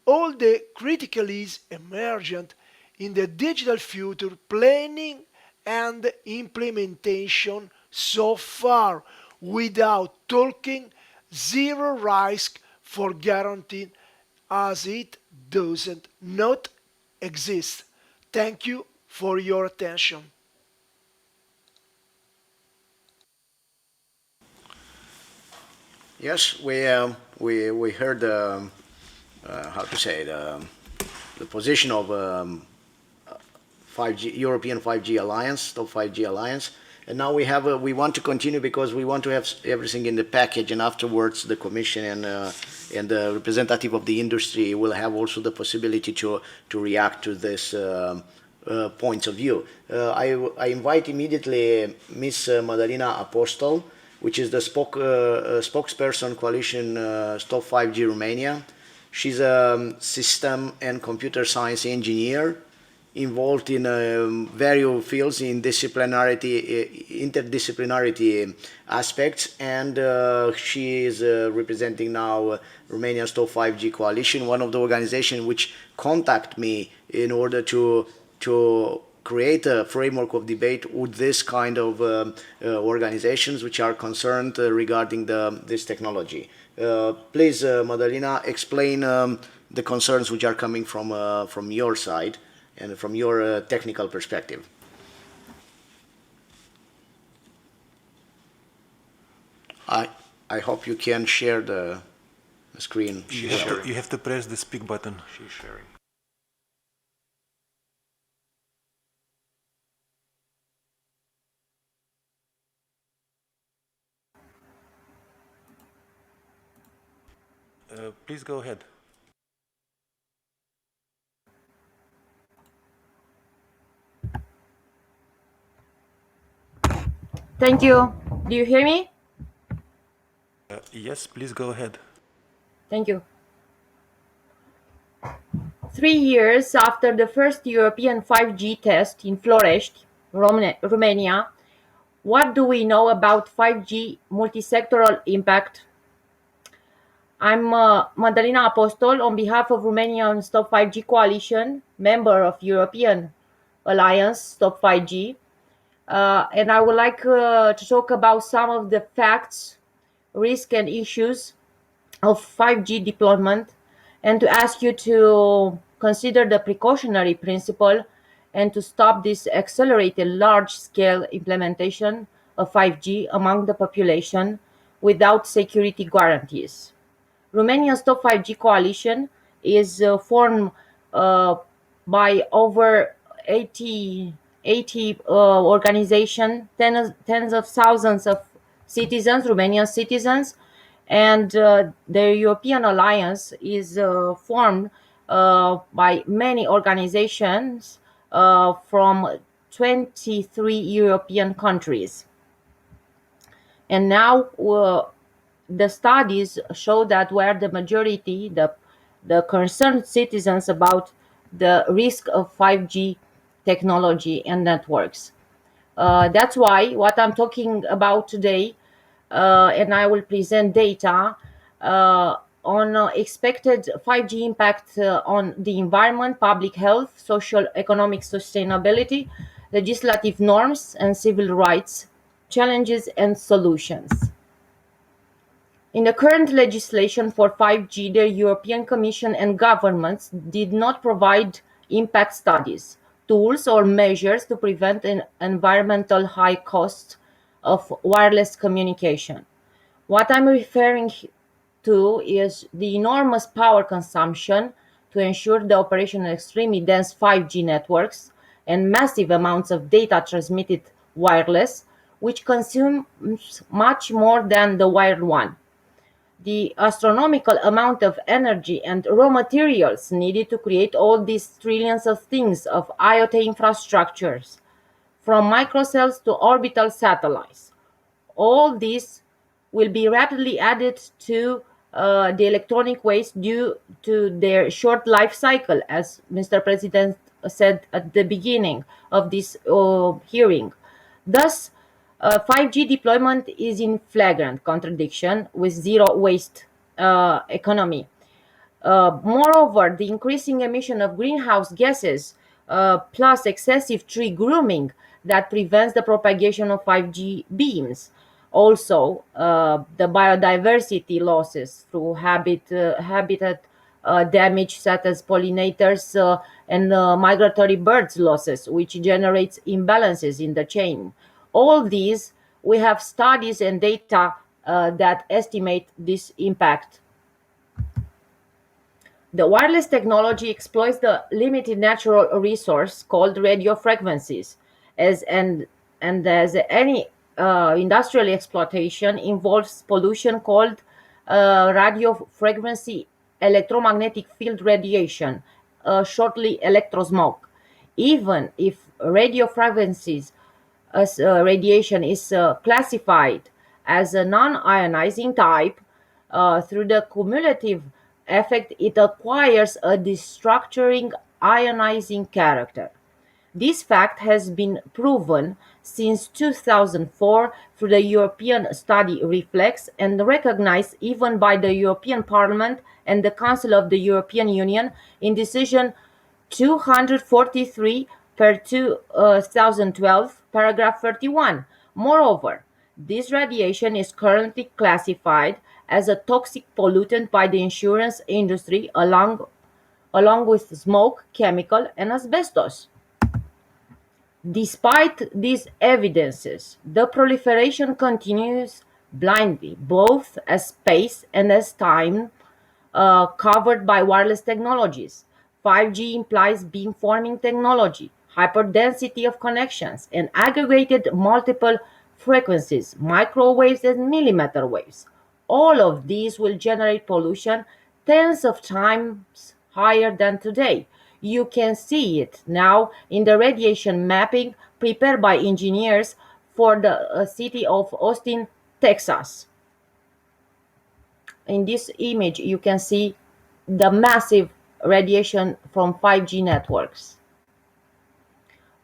all the criticalities emergent in the digital future planning and implementation so far, without talking zero risk for guaranteeing as it doesn't not exist. Thank you for your attention. Yes, we heard how to say the position of 5G European 5G Alliance, Stop 5G Alliance, and now we want to continue because we want to have everything in the package, and afterwards the Commission and the representative of the industry will have also the possibility to react to this points of view. I invite immediately Ms. Madalina Apostol, which is the spokesperson Coalition Stop 5G Romania. She's a system and computer science engineer involved in various fields in interdisciplinarity aspects, and she is representing now Romanian Stop 5G Coalition, one of the organizations which contact me in order to create a framework of debate with this kind of organizations which are concerned regarding this technology. Please, Madalina, explain the concerns which are coming from your side and from your technical perspective. I hope you can share the screen. You have to press the speak button. She's sharing. Please go ahead. Thank you. Do you hear me? Yes, please go ahead. Thank you. 3 years after the first European 5G test in Florești, Romania, what do we know about 5G multisectoral impact? I'm Madalina Apostol on behalf of Romanian Stop 5G Coalition, member of European Alliance Stop 5G, and I would like to talk about some of the facts, risks and issues of 5G deployment, and to ask you to consider the precautionary principle and to stop this accelerated large-scale implementation of 5G among the population without security guarantees. Romanian Stop 5G Coalition is formed by over 80 organizations, tens of thousands of citizens, Romanian citizens, and the European Alliance is formed by many organizations from 23 European countries. And now the studies show that where the majority, the concerned citizens about the risk of 5G technology and networks. That's why what I'm talking about today, and I will present data on expected 5G impact on the environment, public health, social economic sustainability, legislative norms and civil rights, challenges and solutions. In the current legislation for 5G, the European Commission and governments did not provide impact studies tools or measures to prevent an environmental high cost of wireless communication. What I'm referring to is the enormous power consumption to ensure the operation of extremely dense 5G networks and massive amounts of data transmitted wireless, which consumes much more than the wired one. The astronomical amount of energy and raw materials needed to create all these trillions of things of IoT infrastructures, from microcells to orbital satellites. All these will be rapidly added to the electronic waste due to their short life cycle, as Mr. President said at the beginning of this hearing. Thus, 5G deployment is in flagrant contradiction with zero waste economy. Moreover, the increasing emission of greenhouse gases plus excessive tree grooming that prevents the propagation of 5G beams. Also, the biodiversity losses through habitat damage such as pollinators and migratory birds losses, which generates imbalances in the chain. All these, we have studies and data that estimate this impact. The wireless technology exploits the limited natural resource called radio frequencies, as any industrial exploitation involves pollution called radio frequency electromagnetic field radiation, shortly electrosmog. Even if radio frequencies as radiation is classified as a non-ionizing type, through the cumulative effect, it acquires a destructuring ionizing character. This fact has been proven since 2004 through the European study Reflex and recognized even by the European Parliament and the Council of the European Union in decision 243 per 2012, paragraph 31. Moreover, this radiation is currently classified as a toxic pollutant by the insurance industry along with smoke, chemical, and asbestos. Despite these evidences, the proliferation continues blindly, both as space and as time covered by wireless technologies. 5G implies beamforming technology, hyperdensity of connections, and aggregated multiple frequencies, microwaves and millimeter waves. All of these will generate pollution tens of times higher than today. You can see it now in the radiation mapping prepared by engineers for the city of Austin, Texas. In this image, you can see the massive radiation from 5G networks.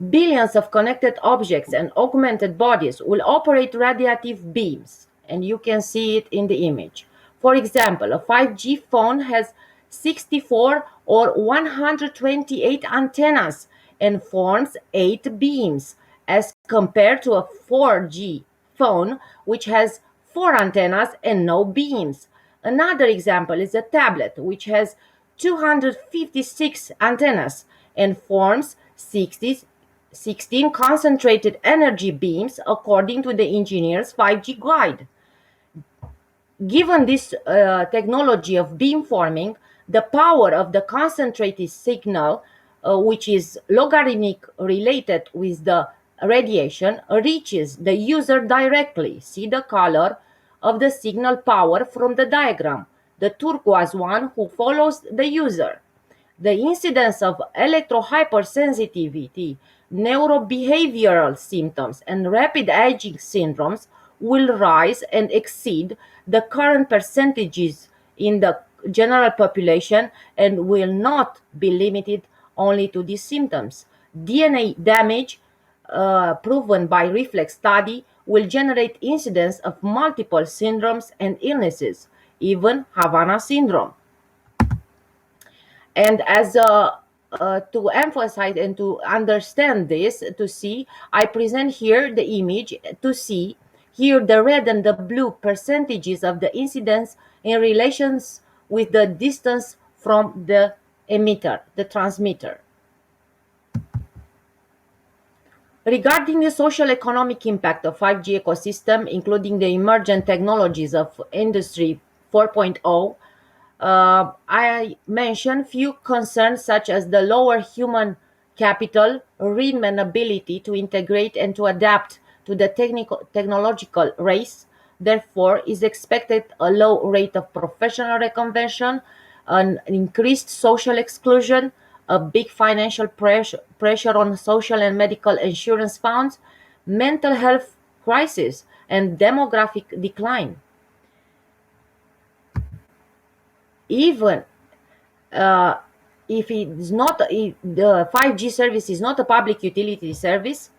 Billions of connected objects and augmented bodies will operate radiative beams, and you can see it in the image. For example, a 5G phone has 64 or 128 antennas and forms 8 beams, as compared to a 4G phone which has 4 antennas and no beams. Another example is a tablet which has 256 antennas and forms 16 concentrated energy beams according to the engineer's 5G guide. Given this technology of beamforming, the power of the concentrated signal, which is logarithmic related with the radiation, reaches the user directly. See the color of the signal power from the diagram, the turquoise one who follows the user. The incidence of electrohypersensitivity, neurobehavioral symptoms, and rapid aging syndromes will rise and exceed the current percentages in the general population and will not be limited only to these symptoms. DNA damage proven by reflex study will generate incidence of multiple syndromes and illnesses, even Havana syndrome. And as to emphasize and to understand this, to see, I present here the image to see here the red and the blue percentages of the incidence in relations with the distance from the emitter, the transmitter. Regarding the social economic impact of 5G ecosystem, including the emergent technologies of Industry 4.0, I mentioned few concerns such as the lower human capital, rhythm and ability to integrate and to adapt to the technological race. Therefore, is expected a low rate of professional reconversion, an increased social exclusion, a big financial pressure on social and medical insurance funds, mental health crisis, and demographic decline. Even if the 5G service is not a public utility service,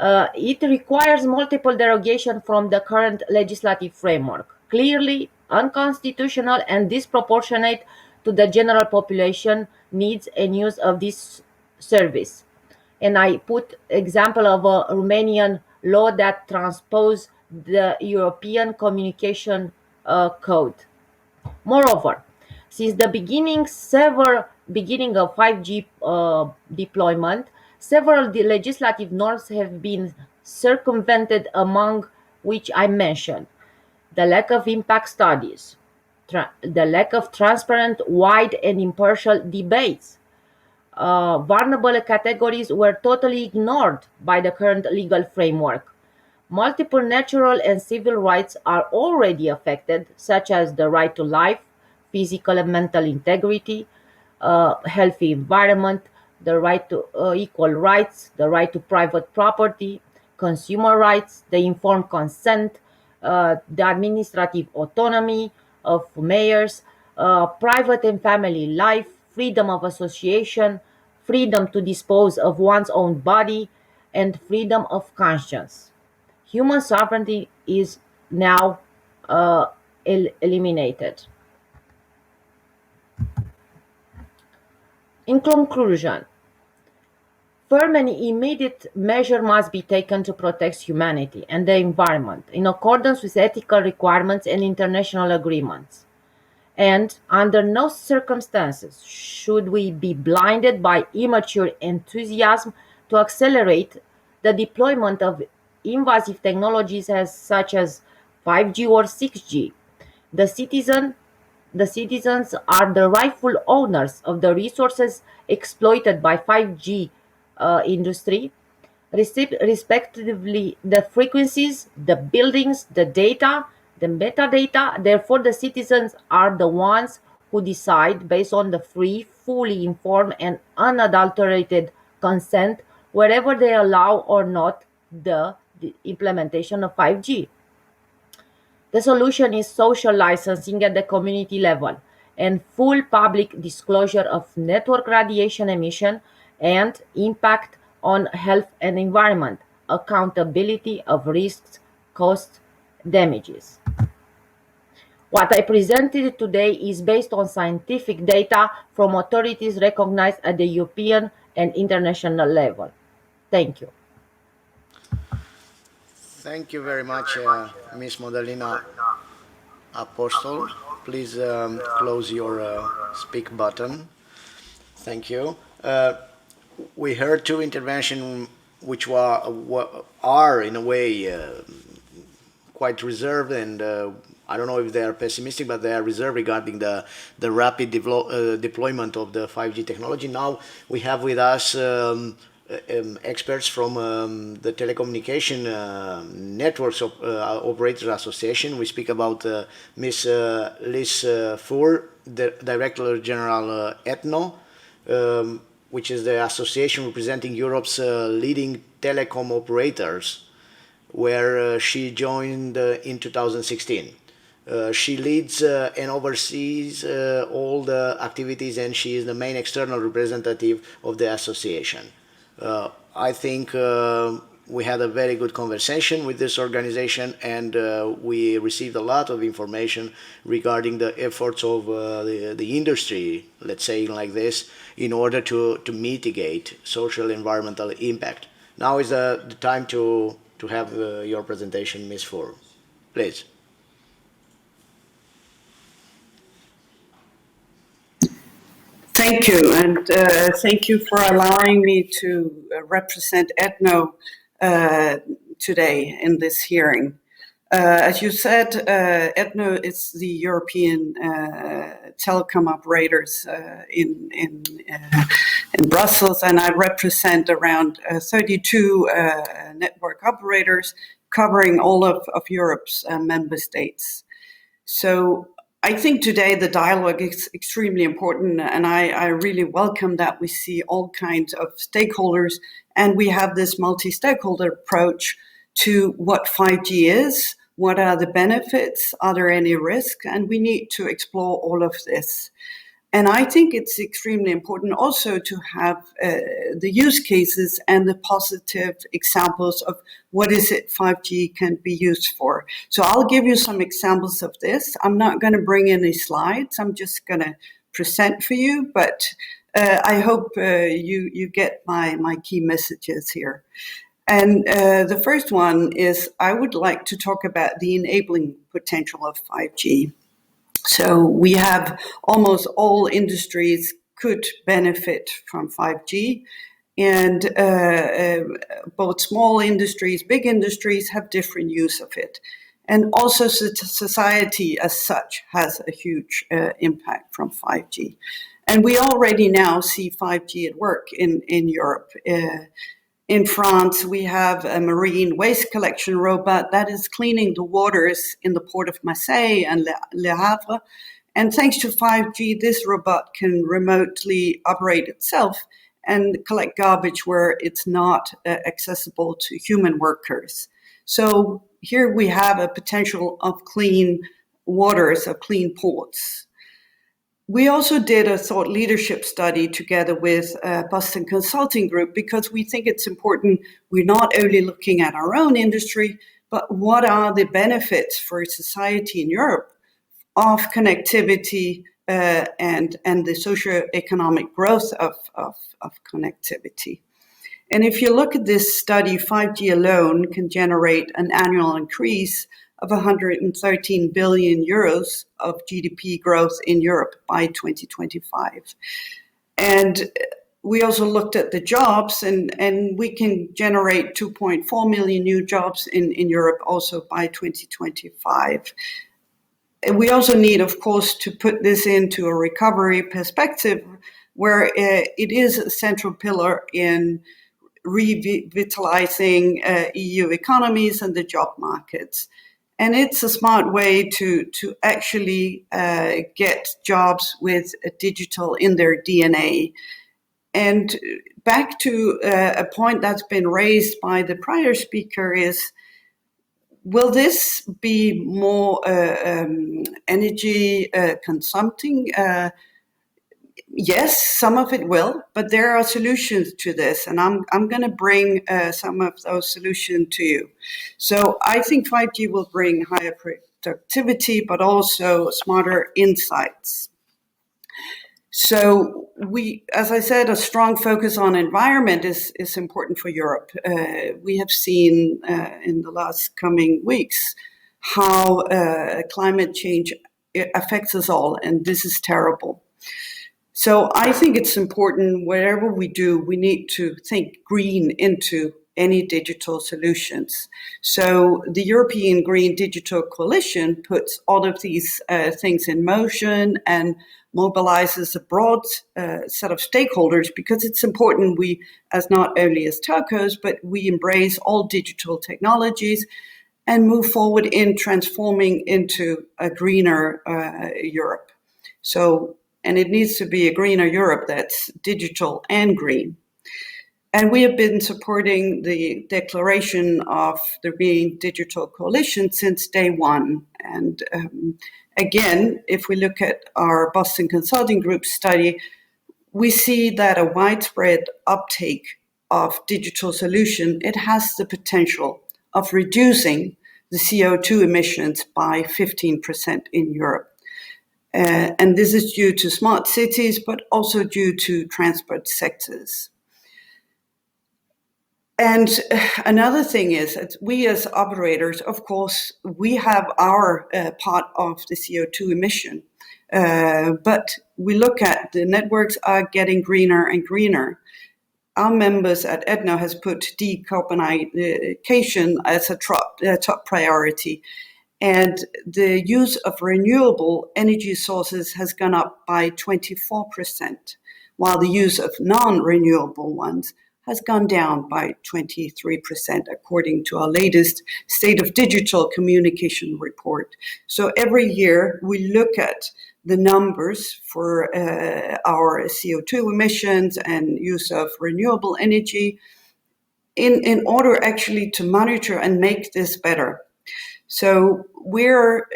it requires multiple derogation from the current legislative framework, clearly unconstitutional and disproportionate to the general population needs and use of this service. And I put example of a Romanian law that transpose the European Communication Code. Moreover, since the beginning of 5G deployment, several legislative norms have been circumvented, among which I mentioned the lack of impact studies, the lack of transparent, wide, and impartial debates. Vulnerable categories were totally ignored by the current legal framework. Multiple natural and civil rights are already affected, such as the right to life, physical and mental integrity, healthy environment, the right to equal rights, the right to private property, consumer rights, the informed consent, the administrative autonomy of mayors, private and family life, freedom of association, freedom to dispose of one's own body, and freedom of conscience. Human sovereignty is now eliminated. In conclusion, firm and immediate measure must be taken to protect humanity and the environment in accordance with ethical requirements and international agreements. And under no circumstances should we be blinded by immature enthusiasm to accelerate the deployment of invasive technologies such as 5G or 6G. The citizens are the rightful owners of the resources exploited by 5G industry, respectively the frequencies, the buildings, the data, the metadata. Therefore, the citizens are the ones who decide based on the free, fully informed, and unadulterated consent wherever they allow or not the implementation of 5G. The solution is social licensing at the community level and full public disclosure of network radiation emission and impact on health and environment, accountability of risks, costs, damages. What I presented today is based on scientific data from authorities recognized at the European and international level. Thank you. Thank you very much, Ms. Madalina Apostol. Please close your speak button. Thank you. We heard two interventions which are in a way quite reserved, and I don't know if they are pessimistic, but they are reserved regarding the rapid deployment of the 5G technology. Now we have with us experts from the Telecommunication Networks Operators Association. We speak about Ms. Liz Fur, the Director General ETNO, which is the association representing Europe's leading telecom operators, where she joined in 2016. She leads and oversees all the activities, and she is the main external representative of the association. I think we had a very good conversation with this organization, and we received a lot of information regarding the efforts of the industry, let's say like this, in order to mitigate social environmental impact. Now is the time to have your presentation, Ms. Fur. Please. Thank you, and thank you for allowing me to represent ETNO today in this hearing. As you said, ETNO is the European telecom operators in Brussels, and I represent around 32 network operators covering all of Europe's member states. So I think today the dialogue is extremely important, and I really welcome that we see all kinds of stakeholders, and we have this multi-stakeholder approach to what 5G is, what are the benefits, are there any risks, and we need to explore all of this. And I think it's extremely important also to have the use cases and the positive examples of what is it 5G can be used for. So I'll give you some examples of this. I'm not going to bring any slides. I'm just going to present for you, but I hope you get my key messages here. And the first one is I would like to talk about the enabling potential of 5G. So we have almost all industries could benefit from 5G, and both small industries, big industries have different use of it. And also society as such has a huge impact from 5G. And we already now see 5G at work in Europe. In France, we have a marine waste collection robot that is cleaning the waters in the port of Marseille and Le Havre. And thanks to 5G, this robot can remotely operate itself and collect garbage where it's not accessible to human workers. So here we have a potential of clean waters, of clean ports. We also did a thought leadership study together with Boston Consulting Group because we think it's important we're not only looking at our own industry, but what are the benefits for society in Europe of connectivity and the socio-economic growth of connectivity. And if you look at this study, 5G alone can generate an annual increase of 113 billion euros of GDP growth in Europe by 2025. And we also looked at the jobs, and we can generate 2.4 million new jobs in Europe also by 2025. And we also need, of course, to put this into a recovery perspective where it is a central pillar in revitalizing EU economies and the job markets. And it's a smart way to actually get jobs with digital in their DNA. And back to a point that's been raised by the prior speaker is, will this be more energy consuming? Yes, some of it will, but there are solutions to this, and I'm going to bring some of those solutions to you. So I think 5G will bring higher productivity, but also smarter insights. So we, as I said, a strong focus on environment is important for Europe. We have seen in the last coming weeks how climate change affects us all, and this is terrible. So I think it's important, whatever we do, we need to think green into any digital solutions. So the European Green Digital Coalition puts all of these things in motion and mobilizes a broad set of stakeholders, because it's important we, as not only as telcos, but we embrace all digital technologies and move forward in transforming into a greener Europe. So, and it needs to be a greener Europe that's digital and green. And we have been supporting the declaration of the Green Digital Coalition since day one. And again, if we look at our Boston Consulting Group study, we see that a widespread uptake of digital solution, it has the potential of reducing the CO2 emissions by 15% in Europe. And this is due to smart cities, but also due to transport sectors. And another thing is that we as operators, of course, we have our part of the CO2 emission, but we look at the networks are getting greener and greener. Our members at EDNO has put decarbonization as a top priority. And the use of renewable energy sources has gone up by 24%, while the use of non-renewable ones has gone down by 23%, according to our latest State of Digital Communication report. So every year we look at the numbers for our CO2 emissions and use of renewable energy in order actually to monitor and make this better. So we're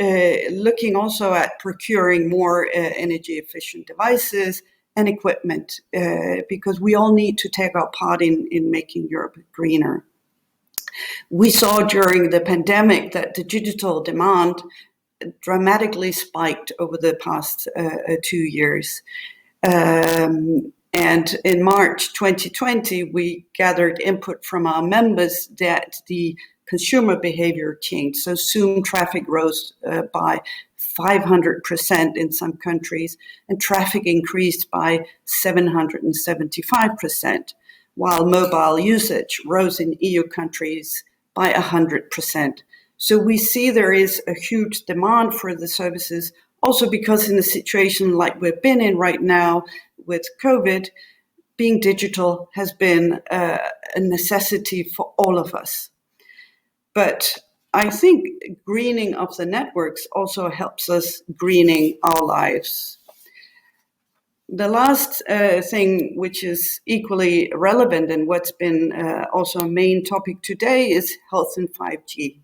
looking also at procuring more energy efficient devices and equipment because we all need to take our part in making Europe greener. We saw during the pandemic that the digital demand dramatically spiked over the past 2 years. And in March 2020, we gathered input from our members that the consumer behavior changed. So Zoom traffic rose by 500% in some countries, and traffic increased by 775%, while mobile usage rose in EU countries by 100%. So we see there is a huge demand for the services, also because in a situation like we've been in right now with COVID, being digital has been a necessity for all of us. But I think greening of the networks also helps us greening our lives. The last thing, which is equally relevant and what's been also a main topic today, is health and 5G.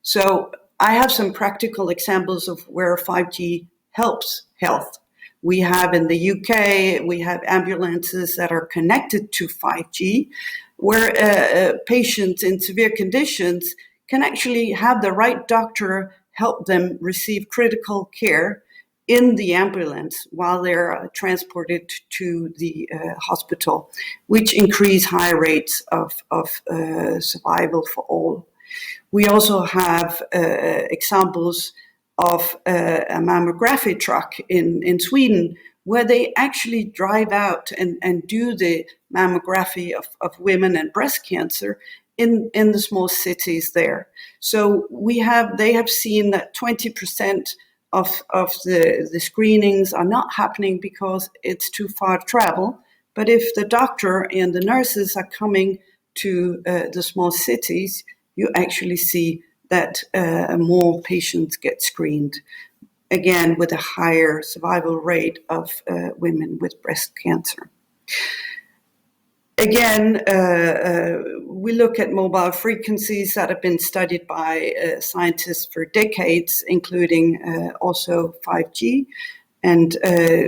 So I have some practical examples of where 5G helps health. We have in the UK, we have ambulances that are connected to 5G, where patients in severe conditions can actually have the right doctor help them receive critical care in the ambulance while they're transported to the hospital, which increase high rates of survival for all. We also have examples of a mammography truck in Sweden, where they actually drive out and do the mammography of women and breast cancer in the small cities there. So they have seen that 20% of the screenings are not happening because it's too far to travel. But if the doctor and the nurses are coming to the small cities, you actually see that more patients get screened, again, with a higher survival rate of women with breast cancer. Again, we look at mobile frequencies that have been studied by scientists for decades, including also 5G. And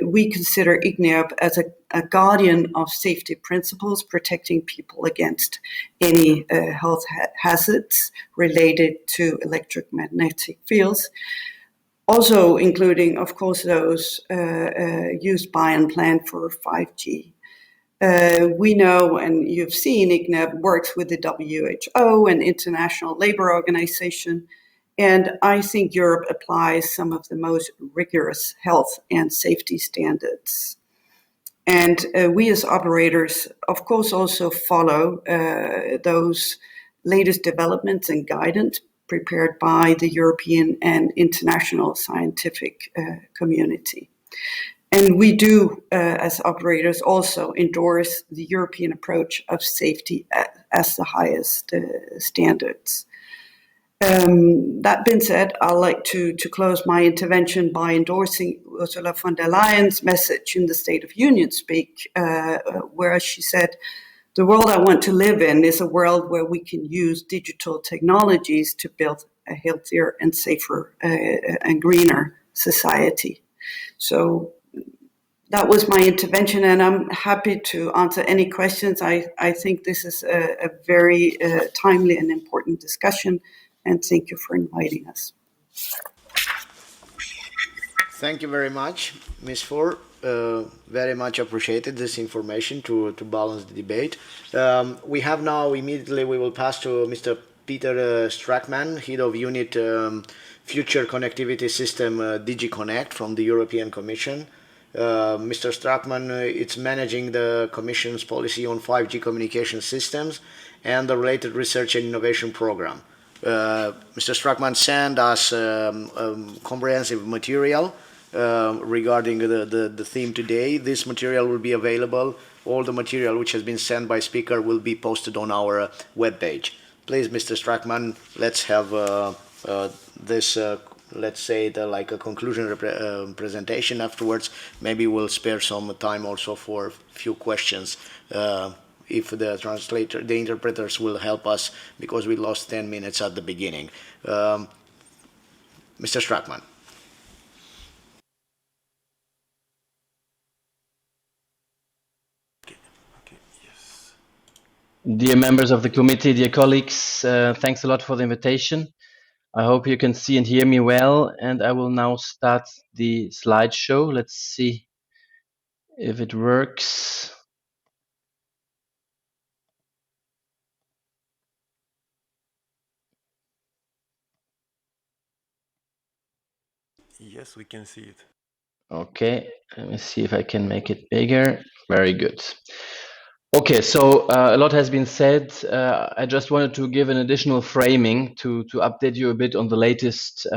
we consider ICNIRP as a guardian of safety principles, protecting people against any health hazards related to electromagnetic fields. Also including, of course, those used by and planned for 5G. We know, and you've seen, ICNIRP works with the WHO and International Labour Organization, and I think Europe applies some of the most rigorous health and safety standards. And we as operators, of course, also follow those latest developments and guidance prepared by the European and international scientific community. And we do, as operators, also endorse the European approach of safety as the highest standards. That being said, I'd like to close my intervention by endorsing Ursula von der Leyen's message in the State of Union speech, where she said, "The world I want to live in is a world where we can use digital technologies to build a healthier and safer and greener society." So that was my intervention, and I'm happy to answer any questions. I think this is a very timely and important discussion, and thank you for inviting us. Thank you very much, Ms. Ford. Very much appreciated this information to balance the debate. We have now, immediately, we will pass to Mr. Peter Strackman, Head of Unit Future Connectivity System DG Connect from the European Commission. Mr. Strackman, it's managing the Commission's policy on 5G communication systems and the related research and innovation program. Mr. Strackman sent us comprehensive material regarding the theme today. This material will be available. All the material which has been sent by speaker will be posted on our webpage. Please, Mr. Strackman, let's have this, let's say, like a conclusion presentation afterwards. Maybe we'll spare some time also for a few questions if the interpreters will help us, because we lost 10 minutes at the beginning. Mr. Strackman. Dear members of the committee, dear colleagues, thanks a lot for the invitation. I hope you can see and hear me well, and I will now start the slideshow. Let's see if it works. Yes, we can see it. Okay, let me see if I can make it bigger. Very good. Okay, so a lot has been said. I just wanted to give an additional framing to update you a bit on the latest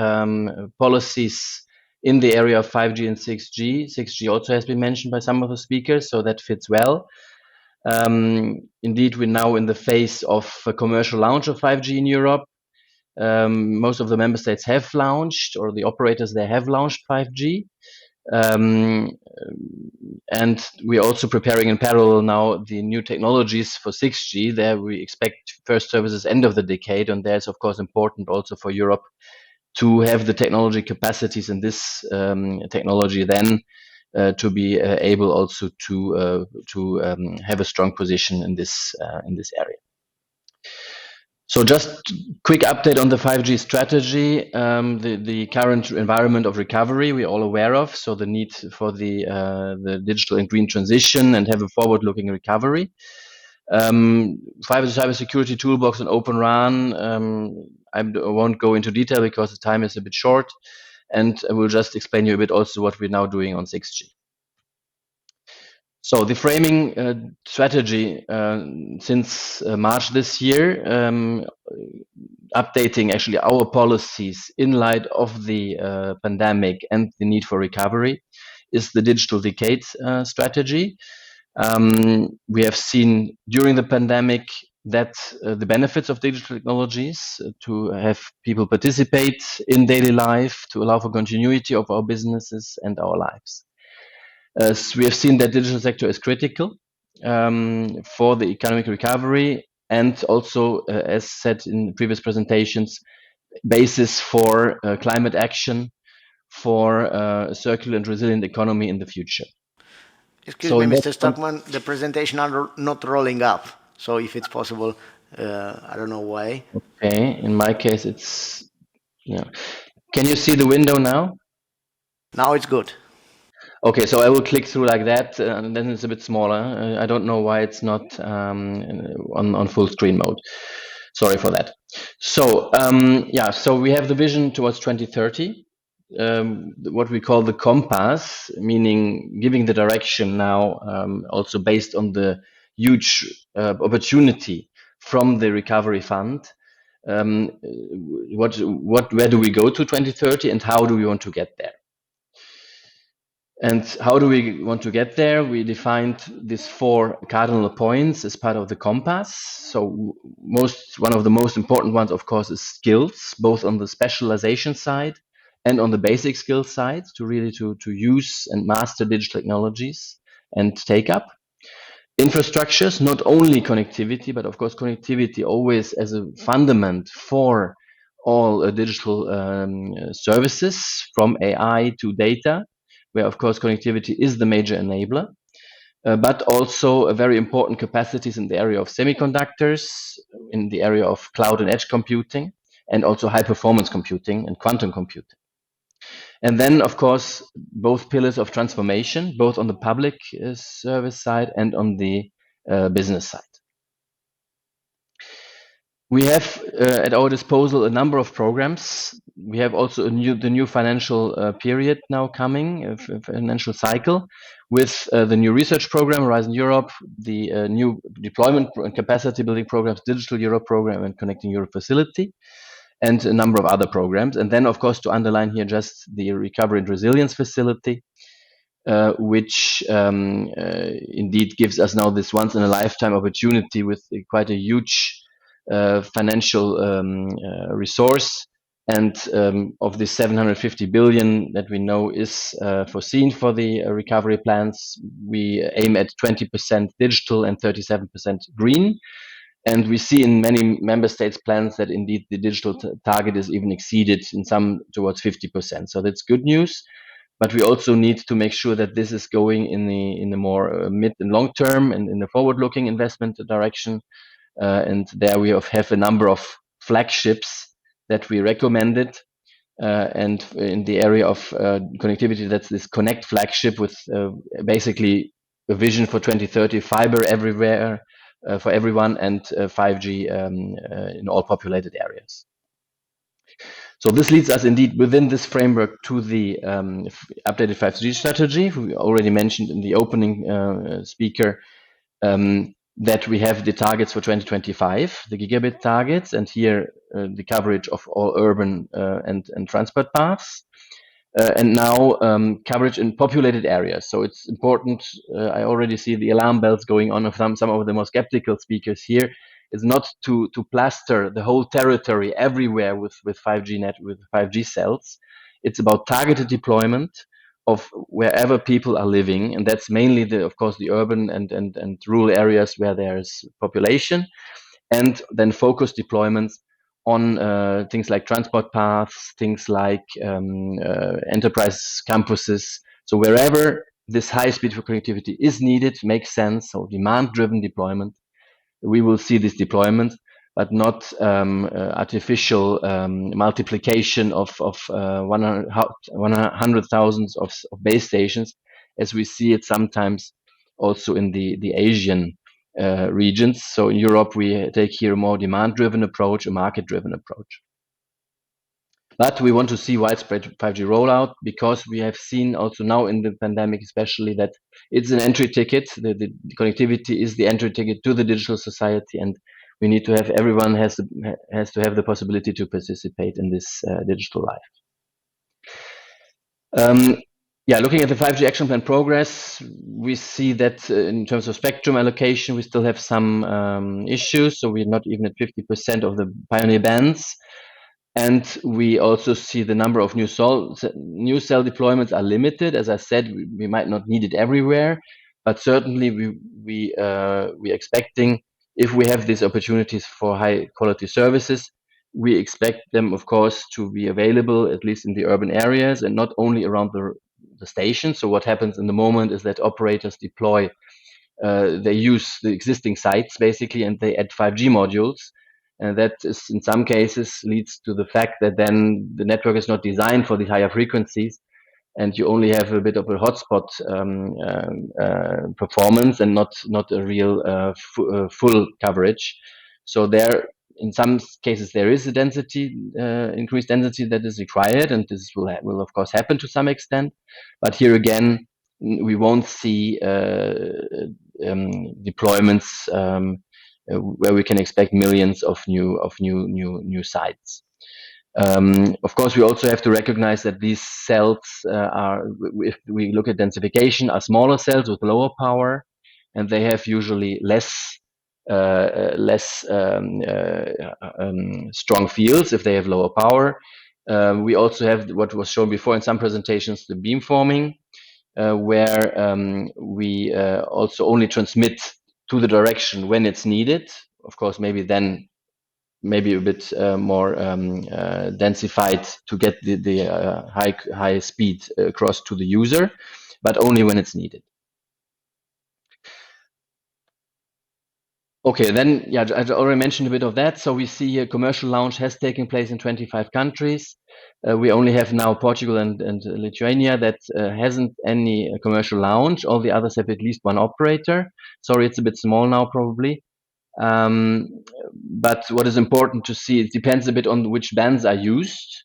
policies in the area of 5G and 6G. 6G also has been mentioned by some of the speakers, so that fits well. Indeed, we're now in the phase of a commercial launch of 5G in Europe. Most of the member states have launched, or the operators there have launched 5G. And we're also preparing in parallel now the new technologies for 6G. There we expect first services end of the decade, and there's of course important also for Europe to have the technology capacities in this technology then to be able also to have a strong position in this area. So just quick update on the 5G strategy, the current environment of recovery we're all aware of, so the need for the digital and green transition and have a forward-looking recovery. Cybersecurity toolbox and Open RAN, I won't go into detail because the time is a bit short, and I will just explain you a bit also what we're now doing on 6G. So the framing strategy since March this year, updating actually our policies in light of the pandemic and the need for recovery, is the digital decade strategy. We have seen during the pandemic that the benefits of digital technologies to have people participate in daily life, to allow for continuity of our businesses and our lives. We have seen that digital sector is critical for the economic recovery, and also, as said in previous presentations, basis for climate action, for a circular and resilient economy in the future. Excuse me, Mr. Stockman, the presentation are not rolling up. So if it's possible, I don't know why. Okay, in my case, it's, yeah. Can you see the window now? Now it's good. Okay, so I will click through like that, and then it's a bit smaller. I don't know why it's not on full screen mode. Sorry for that. So yeah, so we have the vision towards 2030, what we call the compass, meaning giving the direction now, also based on the huge opportunity from the recovery fund. Where do we go to 2030, and how do we want to get there? And how do we want to get there? We defined these 4 cardinal points as part of the compass. So one of the most important ones, of course, is skills, both on the specialization side and on the basic skills side, to really to use and master digital technologies and take up. Infrastructures, not only connectivity, but of course connectivity always as a fundament for all digital services, from AI to data, where of course connectivity is the major enabler, but also a very important capacities in the area of semiconductors, in the area of cloud and edge computing, and also high performance computing and quantum computing. And then of course both pillars of transformation, both on the public service side and on the business side. We have at our disposal a number of programs. We have also the new financial period now coming, a financial cycle, with the new research program, Horizon Europe, the new deployment and capacity building programs, Digital Europe program and Connecting Europe facility, and a number of other programs. And then, of course, to underline here just the Recovery and Resilience facility, which indeed gives us now this once-in-a-lifetime opportunity with quite a huge financial resource. And of this 750 billion that we know is foreseen for the recovery plans, we aim at 20% digital and 37% green. And we see in many member states plans that indeed the digital target is even exceeded, in some towards 50%. So that's good news. But we also need to make sure that this is going in the more mid and long term and in the forward-looking investment direction. And there we have a number of flagships that we recommended. And in the area of connectivity, that's this Connect flagship with basically a vision for 2030, fiber everywhere for everyone, and 5G in all populated areas. So this leads us indeed within this framework to the updated 5G strategy. We already mentioned in the opening speaker that we have the targets for 2025, the gigabit targets, and here the coverage of all urban and transport paths. And now coverage in populated areas. So it's important. I already see the alarm bells going on of some of the more skeptical speakers here. Is not to plaster the whole territory everywhere with 5G with 5G cells. It's about targeted deployment of wherever people are living, and that's mainly of course the urban and rural areas where there's population, and then focused deployments on things like transport paths, things like enterprise campuses. So wherever this high speed for connectivity is needed, makes sense. So demand-driven deployment. We will see this deployment, but not artificial multiplication of 100,000 of base stations, as we see it sometimes also in the Asian regions. So in Europe, we take here a more demand-driven approach, a market-driven approach. But we want to see widespread 5G rollout, because we have seen also now in the pandemic especially that it's an entry ticket. The connectivity is the entry ticket to the digital society, and we need to have everyone has to have the possibility to participate in this digital life. Yeah, looking at the 5G action plan progress, we see that in terms of spectrum allocation, we still have some issues. So we're not even at 50% of the pioneer bands. And we also see the number of new cell deployments are limited. As I said, we might not need it everywhere, but certainly we're expecting, if we have these opportunities for high quality services, we expect them, of course, to be available at least in the urban areas and not only around the station. So what happens in the moment is that operators deploy, they use the existing sites basically, and they add 5G modules. And that is, in some cases, leads to the fact that then the network is not designed for the higher frequencies, and you only have a bit of a hotspot performance and not a real full coverage. So there, in some cases, there is a density, increased density that is required, and this will of course happen to some extent. But here again, we won't see deployments where we can expect millions of new sites. Of course, we also have to recognize that these cells are, if we look at densification, are smaller cells with lower power, and they have usually less strong fields if they have lower power. We also have what was shown before in some presentations, the beamforming, where we also only transmit to the direction when it's needed. Of course, maybe a bit more densified to get the high speed across to the user, but only when it's needed. Okay, then, yeah, I already mentioned a bit of that. So we see a commercial launch has taken place in 25 countries. We only have now Portugal and Lithuania that hasn't any commercial launch. All the others have at least one operator. Sorry, it's a bit small now, probably. But what is important to see, it depends a bit on which bands are used.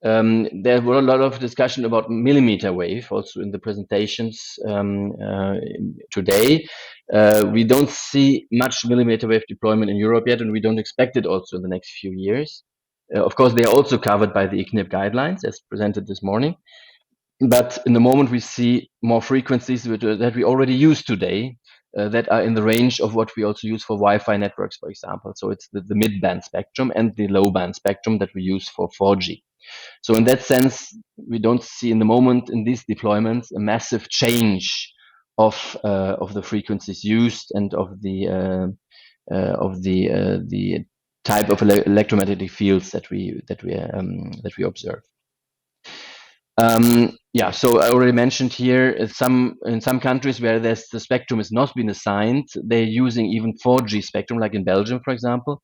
There were a lot of discussion about millimeter wave also in the presentations today. We don't see much millimeter wave deployment in Europe yet, and we don't expect it also in the next few years. Of course, they are also covered by the ICNIRP guidelines as presented this morning. But in the moment, we see more frequencies that we already use today that are in the range of what we also use for Wi-Fi networks, for example. So it's the mid-band spectrum and the low-band spectrum that we use for 4G. So in that sense, we don't see in the moment in these deployments a massive change of the frequencies used and of the type of electromagnetic fields that we observe. Yeah, so I already mentioned here in some countries where the spectrum has not been assigned, they're using even 4G spectrum, like in Belgium, for example.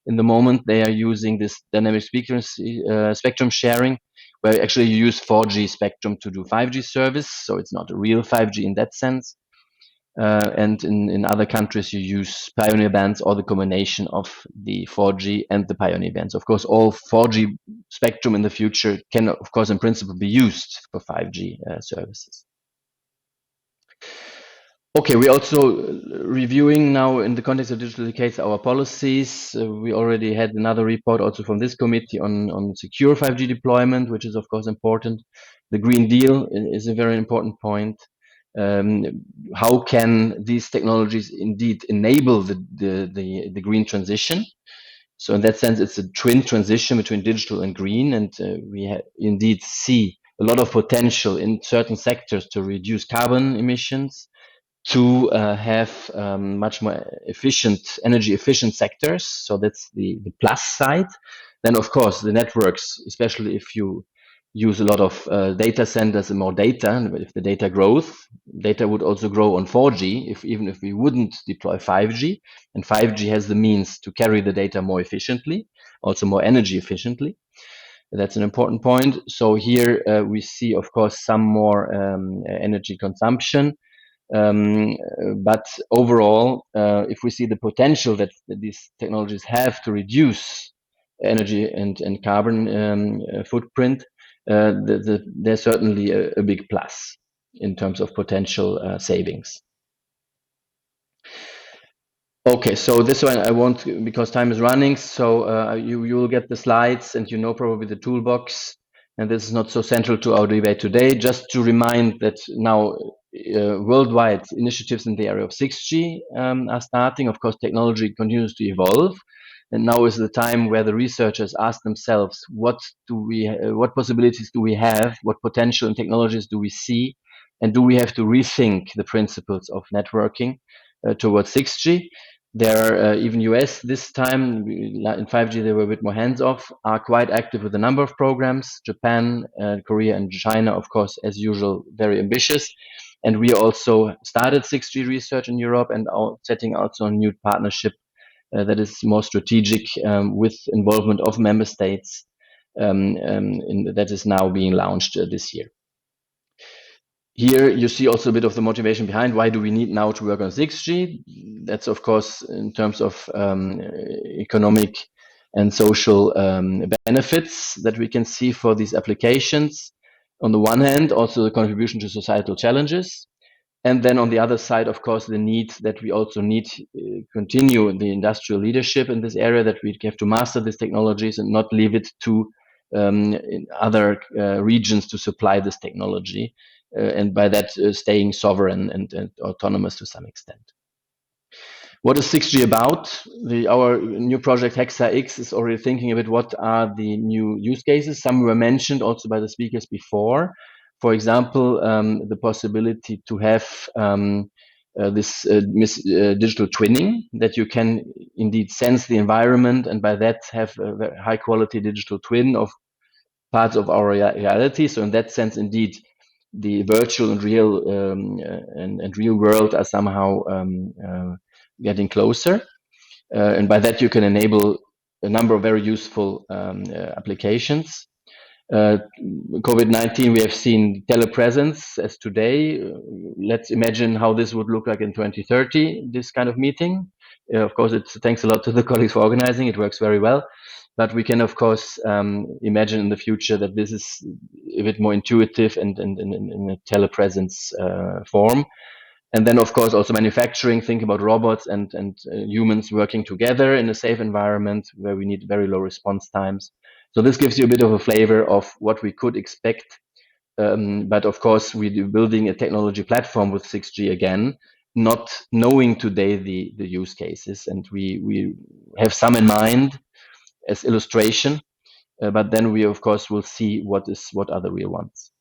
In the moment, they are using this dynamic spectrum sharing, where actually you use 4G spectrum to do 5G service, so it's not a real 5G in that sense. And in other countries, you use pioneer bands or the combination of the 4G and the pioneer bands. Of course, all 4G spectrum in the future can, of course, in principle, be used for 5G services. Okay, we're also reviewing now in the context of digital decades our policies. We already had another report also from this committee on secure 5G deployment, which is, of course, important. The Green Deal is a very important point. How can these technologies indeed enable the green transition? So in that sense, it's a twin transition between digital and green, and we indeed see a lot of potential in certain sectors to reduce carbon emissions, to have much more efficient, energy efficient sectors. So that's the plus side. Then of course the networks, especially if you use a lot of data centers and more data, and if the data grows, data would also grow on 4G, even if we wouldn't deploy 5G. And 5G has the means to carry the data more efficiently, also more energy efficiently. That's an important point. So here we see, of course, some more energy consumption. But overall, if we see the potential that these technologies have to reduce energy and carbon footprint, there's certainly a big plus in terms of potential savings. Okay, so this one I won't, because time is running, so you will get the slides and you know probably the toolbox, and this is not so central to our debate today. Just to remind that now worldwide initiatives in the area of 6G are starting. Of course, technology continues to evolve, and now is the time where the researchers ask themselves, what possibilities do we have, what potential and technologies do we see, and do we have to rethink the principles of networking towards 6G? There are even US this time, in 5G they were a bit more hands-off, are quite active with a number of programs. Japan, Korea and China, of course, as usual, very ambitious. And we also started 6G research in Europe and are setting also a new partnership that is more strategic with involvement of member states that is now being launched this year. Here you see also a bit of the motivation behind why do we need now to work on 6G. That's of course in terms of economic and social benefits that we can see for these applications. On the one hand, also the contribution to societal challenges. And then on the other side, of course, the need that we also need to continue the industrial leadership in this area, that we have to master these technologies and not leave it to in other regions to supply this technology. And by that staying sovereign and autonomous to some extent. What is 6G about? Our new project Hexa-X is already thinking a bit what are the new use cases. Some were mentioned also by the speakers before. For example, the possibility to have this digital twinning, that you can indeed sense the environment and by that have a very high quality digital twin of parts of our reality. So in that sense, indeed, the virtual and real and real world are somehow getting closer, and by that you can enable a number of very useful applications. COVID-19, we have seen telepresence as today. Let's imagine how this would look like in 2030, this kind of meeting. Of course, it's thanks a lot to the colleagues for organizing. It works very well. But we can, of course, imagine in the future that this is a bit more intuitive and in a telepresence form. And then, of course, also manufacturing, think about robots and humans working together in a safe environment where we need very low response times. So this gives you a bit of a flavor of what we could expect. But of course, we're building a technology platform with 6G again, not knowing today the use cases. And we have some in mind as illustration, but then we, of course, will see what are the real ones.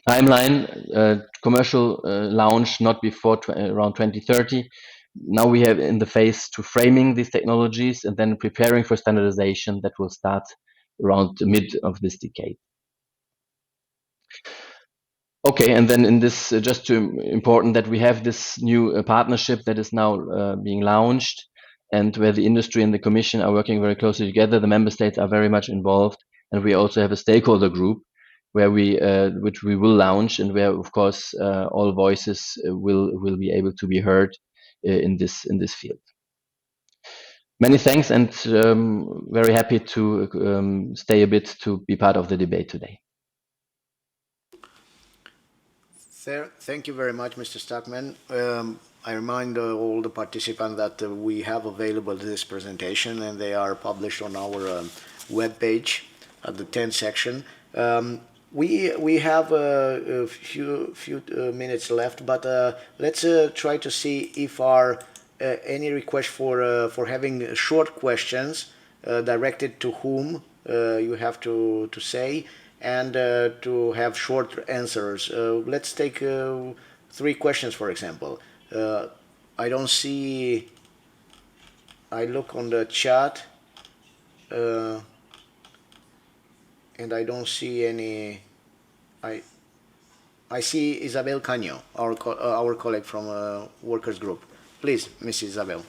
Timeline, commercial launch not before around 2030. Now we have in the phase to framing these technologies and then preparing for standardization that will start around the mid of this decade. Okay, and then in this, just to important that we have this new partnership that is now being launched, and where the industry and the Commission are working very closely together. The member states are very much involved, and we also have a stakeholder group where which we will launch, and where, of course, all voices will be able to be heard in this field. Many thanks, and very happy to stay a bit to be part of the debate today. Thank you very much, Mr. Stockman. I remind all the participants that we have available this presentation, and they are published on our web page at the 10th section. We have a few minutes left, but let's try to see if any request for having short questions directed to whom you have to say, and to have short answers. Let's take 3 questions, for example. I don't see, I look on the chat, and I don't see any. I see Isabel Caño, our colleague from Workers Group. Please, Miss Isabel.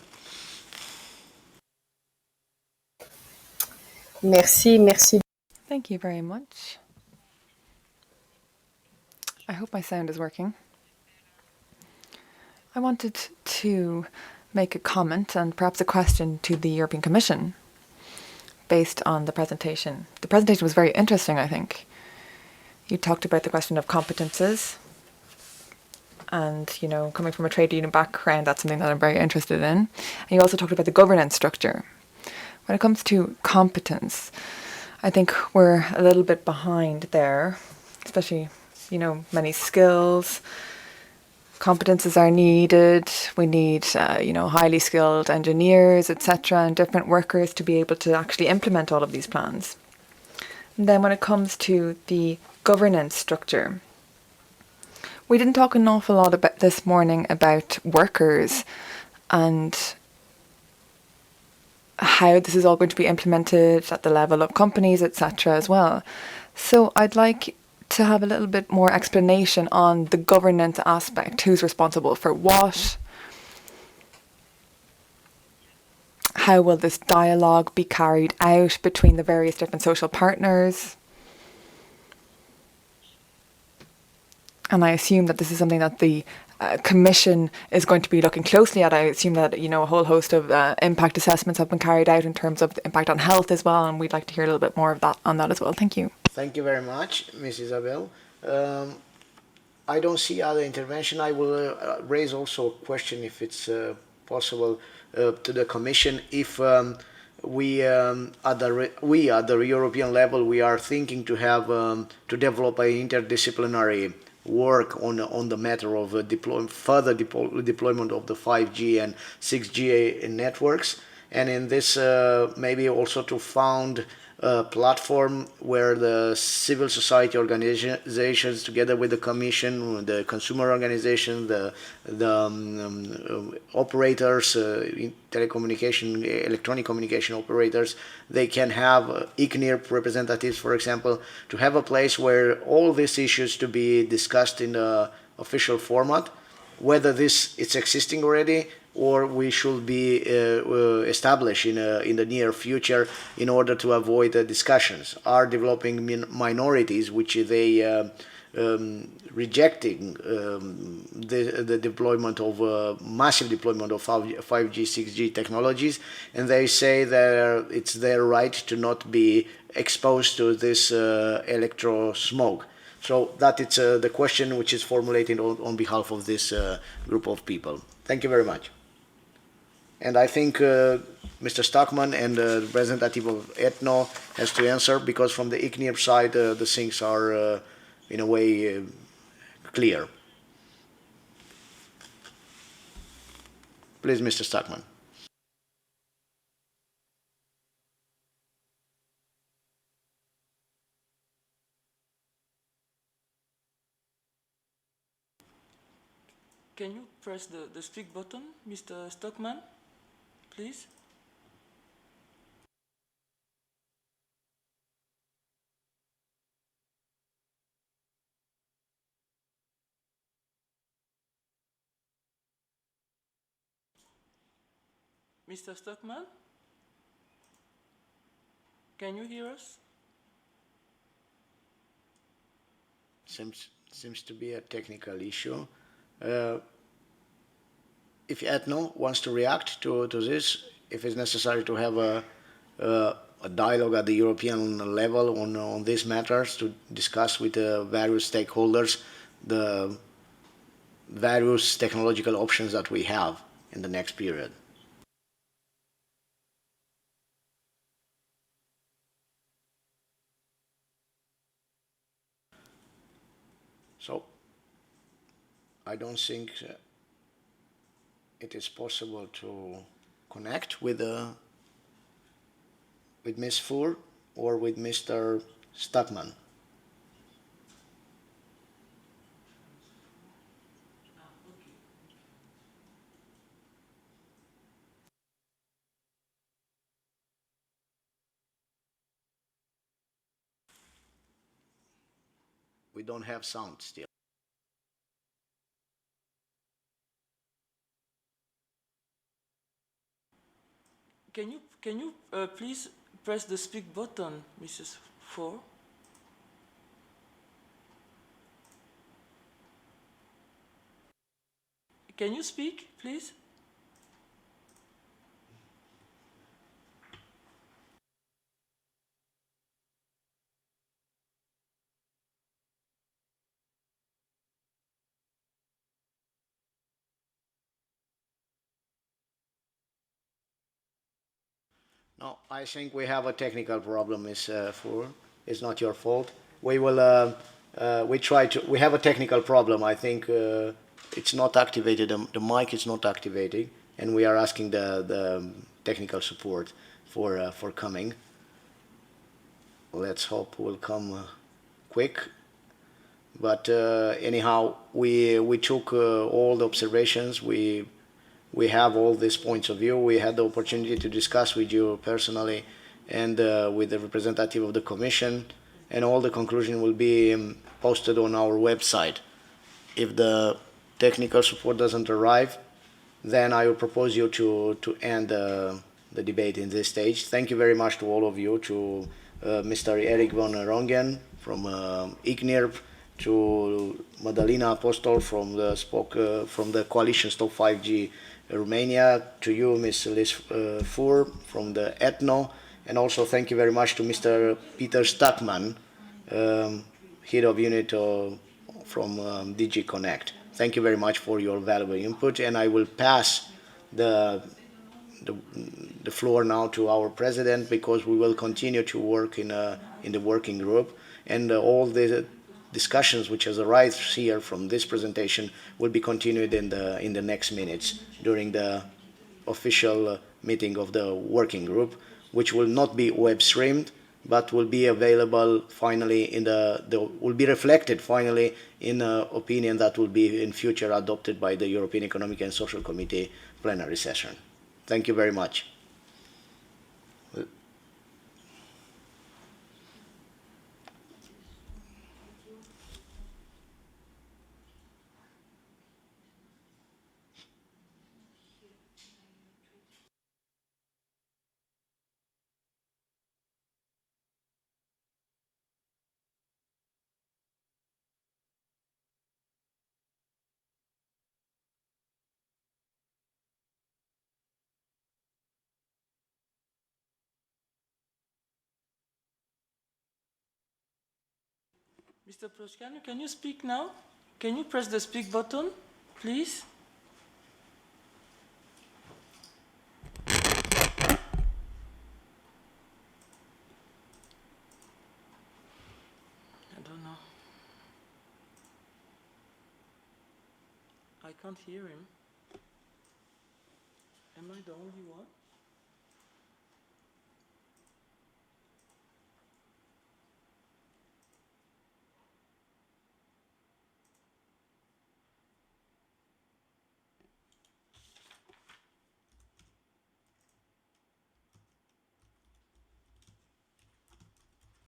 Merci. Thank you very much. I hope my sound is working. I wanted to make a comment and perhaps a question to the European Commission based on the presentation. The presentation was very interesting, I think. You talked about the question of competences, and, you know, coming from a trade union background, that's something that I'm very interested in. And you also talked about the governance structure. When it comes to competence, I think we're a little bit behind there, especially, you know, many skills, competences are needed. We need, you know, highly skilled engineers, etc., and different workers to be able to actually implement all of these plans. And then when it comes to the governance structure, we didn't talk an awful lot about this morning about workers and how this is all going to be implemented at the level of companies, etc. as well. So I'd like to have a little bit more explanation on the governance aspect. Who's responsible for what? How will this dialogue be carried out between the various different social partners? And I assume that this is something that the Commission is going to be looking closely at. I assume that, you know, a whole host of impact assessments have been carried out in terms of the impact on health as well, and we'd like to hear a little bit more of that on that as well. Thank you. Thank you very much, Ms. Isabel. I don't see other intervention. I will raise also a question, if it's possible, to the Commission. If we at the European level, we are thinking to have to develop an interdisciplinary work on the matter of further deployment of the 5G and 6G networks, and in this maybe also to found a platform where the civil society organizations, together with the Commission, the consumer organizations, the operators, telecommunication, electronic communication operators, they can have ICNIRP representatives, for example, to have a place where all these issues to be discussed in the official format, whether this is existing already or we should be established in the near future in order to avoid discussions. Are developing minorities which they rejecting the deployment of massive deployment of 5G, 6G technologies, and they say that it's their right to not be exposed to this electro smoke. So that is the question which is formulated on behalf of this group of people. Thank you very much. And I think Mr. Stockman and the representative of ETNO has to answer, because from the ICNIRP side the things are in a way clear. Please, Mr. Stockman. Can you press the speak button, Mr. Stockman, please? Mr. Stockman? Can you hear us? Seems to be a technical issue. If ETNO wants to react to this, if it's necessary to have a dialogue at the European level on these matters, to discuss with the various stakeholders the various technological options that we have in the next period. So I don't think it is possible to connect with Ms. Fur or with Mr. Stockman. We don't have sound still. Can you please press the speak button, Mrs. Fur? Can you speak, please? No, I think we have a technical problem, Ms. Fur. It's not your fault. We will. We have a technical problem. I think it's not activated. The mic is not activating, and we are asking the technical support for coming. Let's hope will come quick. But anyhow, we took all the observations. We have all these points of view. We had the opportunity to discuss with you personally and with the representative of the Commission, and all the conclusion will be posted on our website. If the technical support doesn't arrive, then I will propose you to end the debate in this stage. Thank you very much to all of you, to Mr. Eric von Rongen from ICNIRP, to Madalina Apostol from the Coalition Stop 5G Romania, to you, Ms. Liz Fur from the ETNO, and also thank you very much to Mr. Peter Stockman, head of unit from DG Connect. Thank you very much for your valuable input, and I will pass the floor now to our president, because we will continue to work in the working group, and all the discussions which has arisen here from this presentation will be continued in the next minutes during the official meeting of the working group, which will not be web streamed, but will be available finally will be reflected finally in an opinion that will be in future adopted by the European Economic and Social Committee plenary session. Thank you very much. Mr. Proșcanu, can you speak now? Can you press the speak button, please? I don't know. I can't hear him. Am I the only one?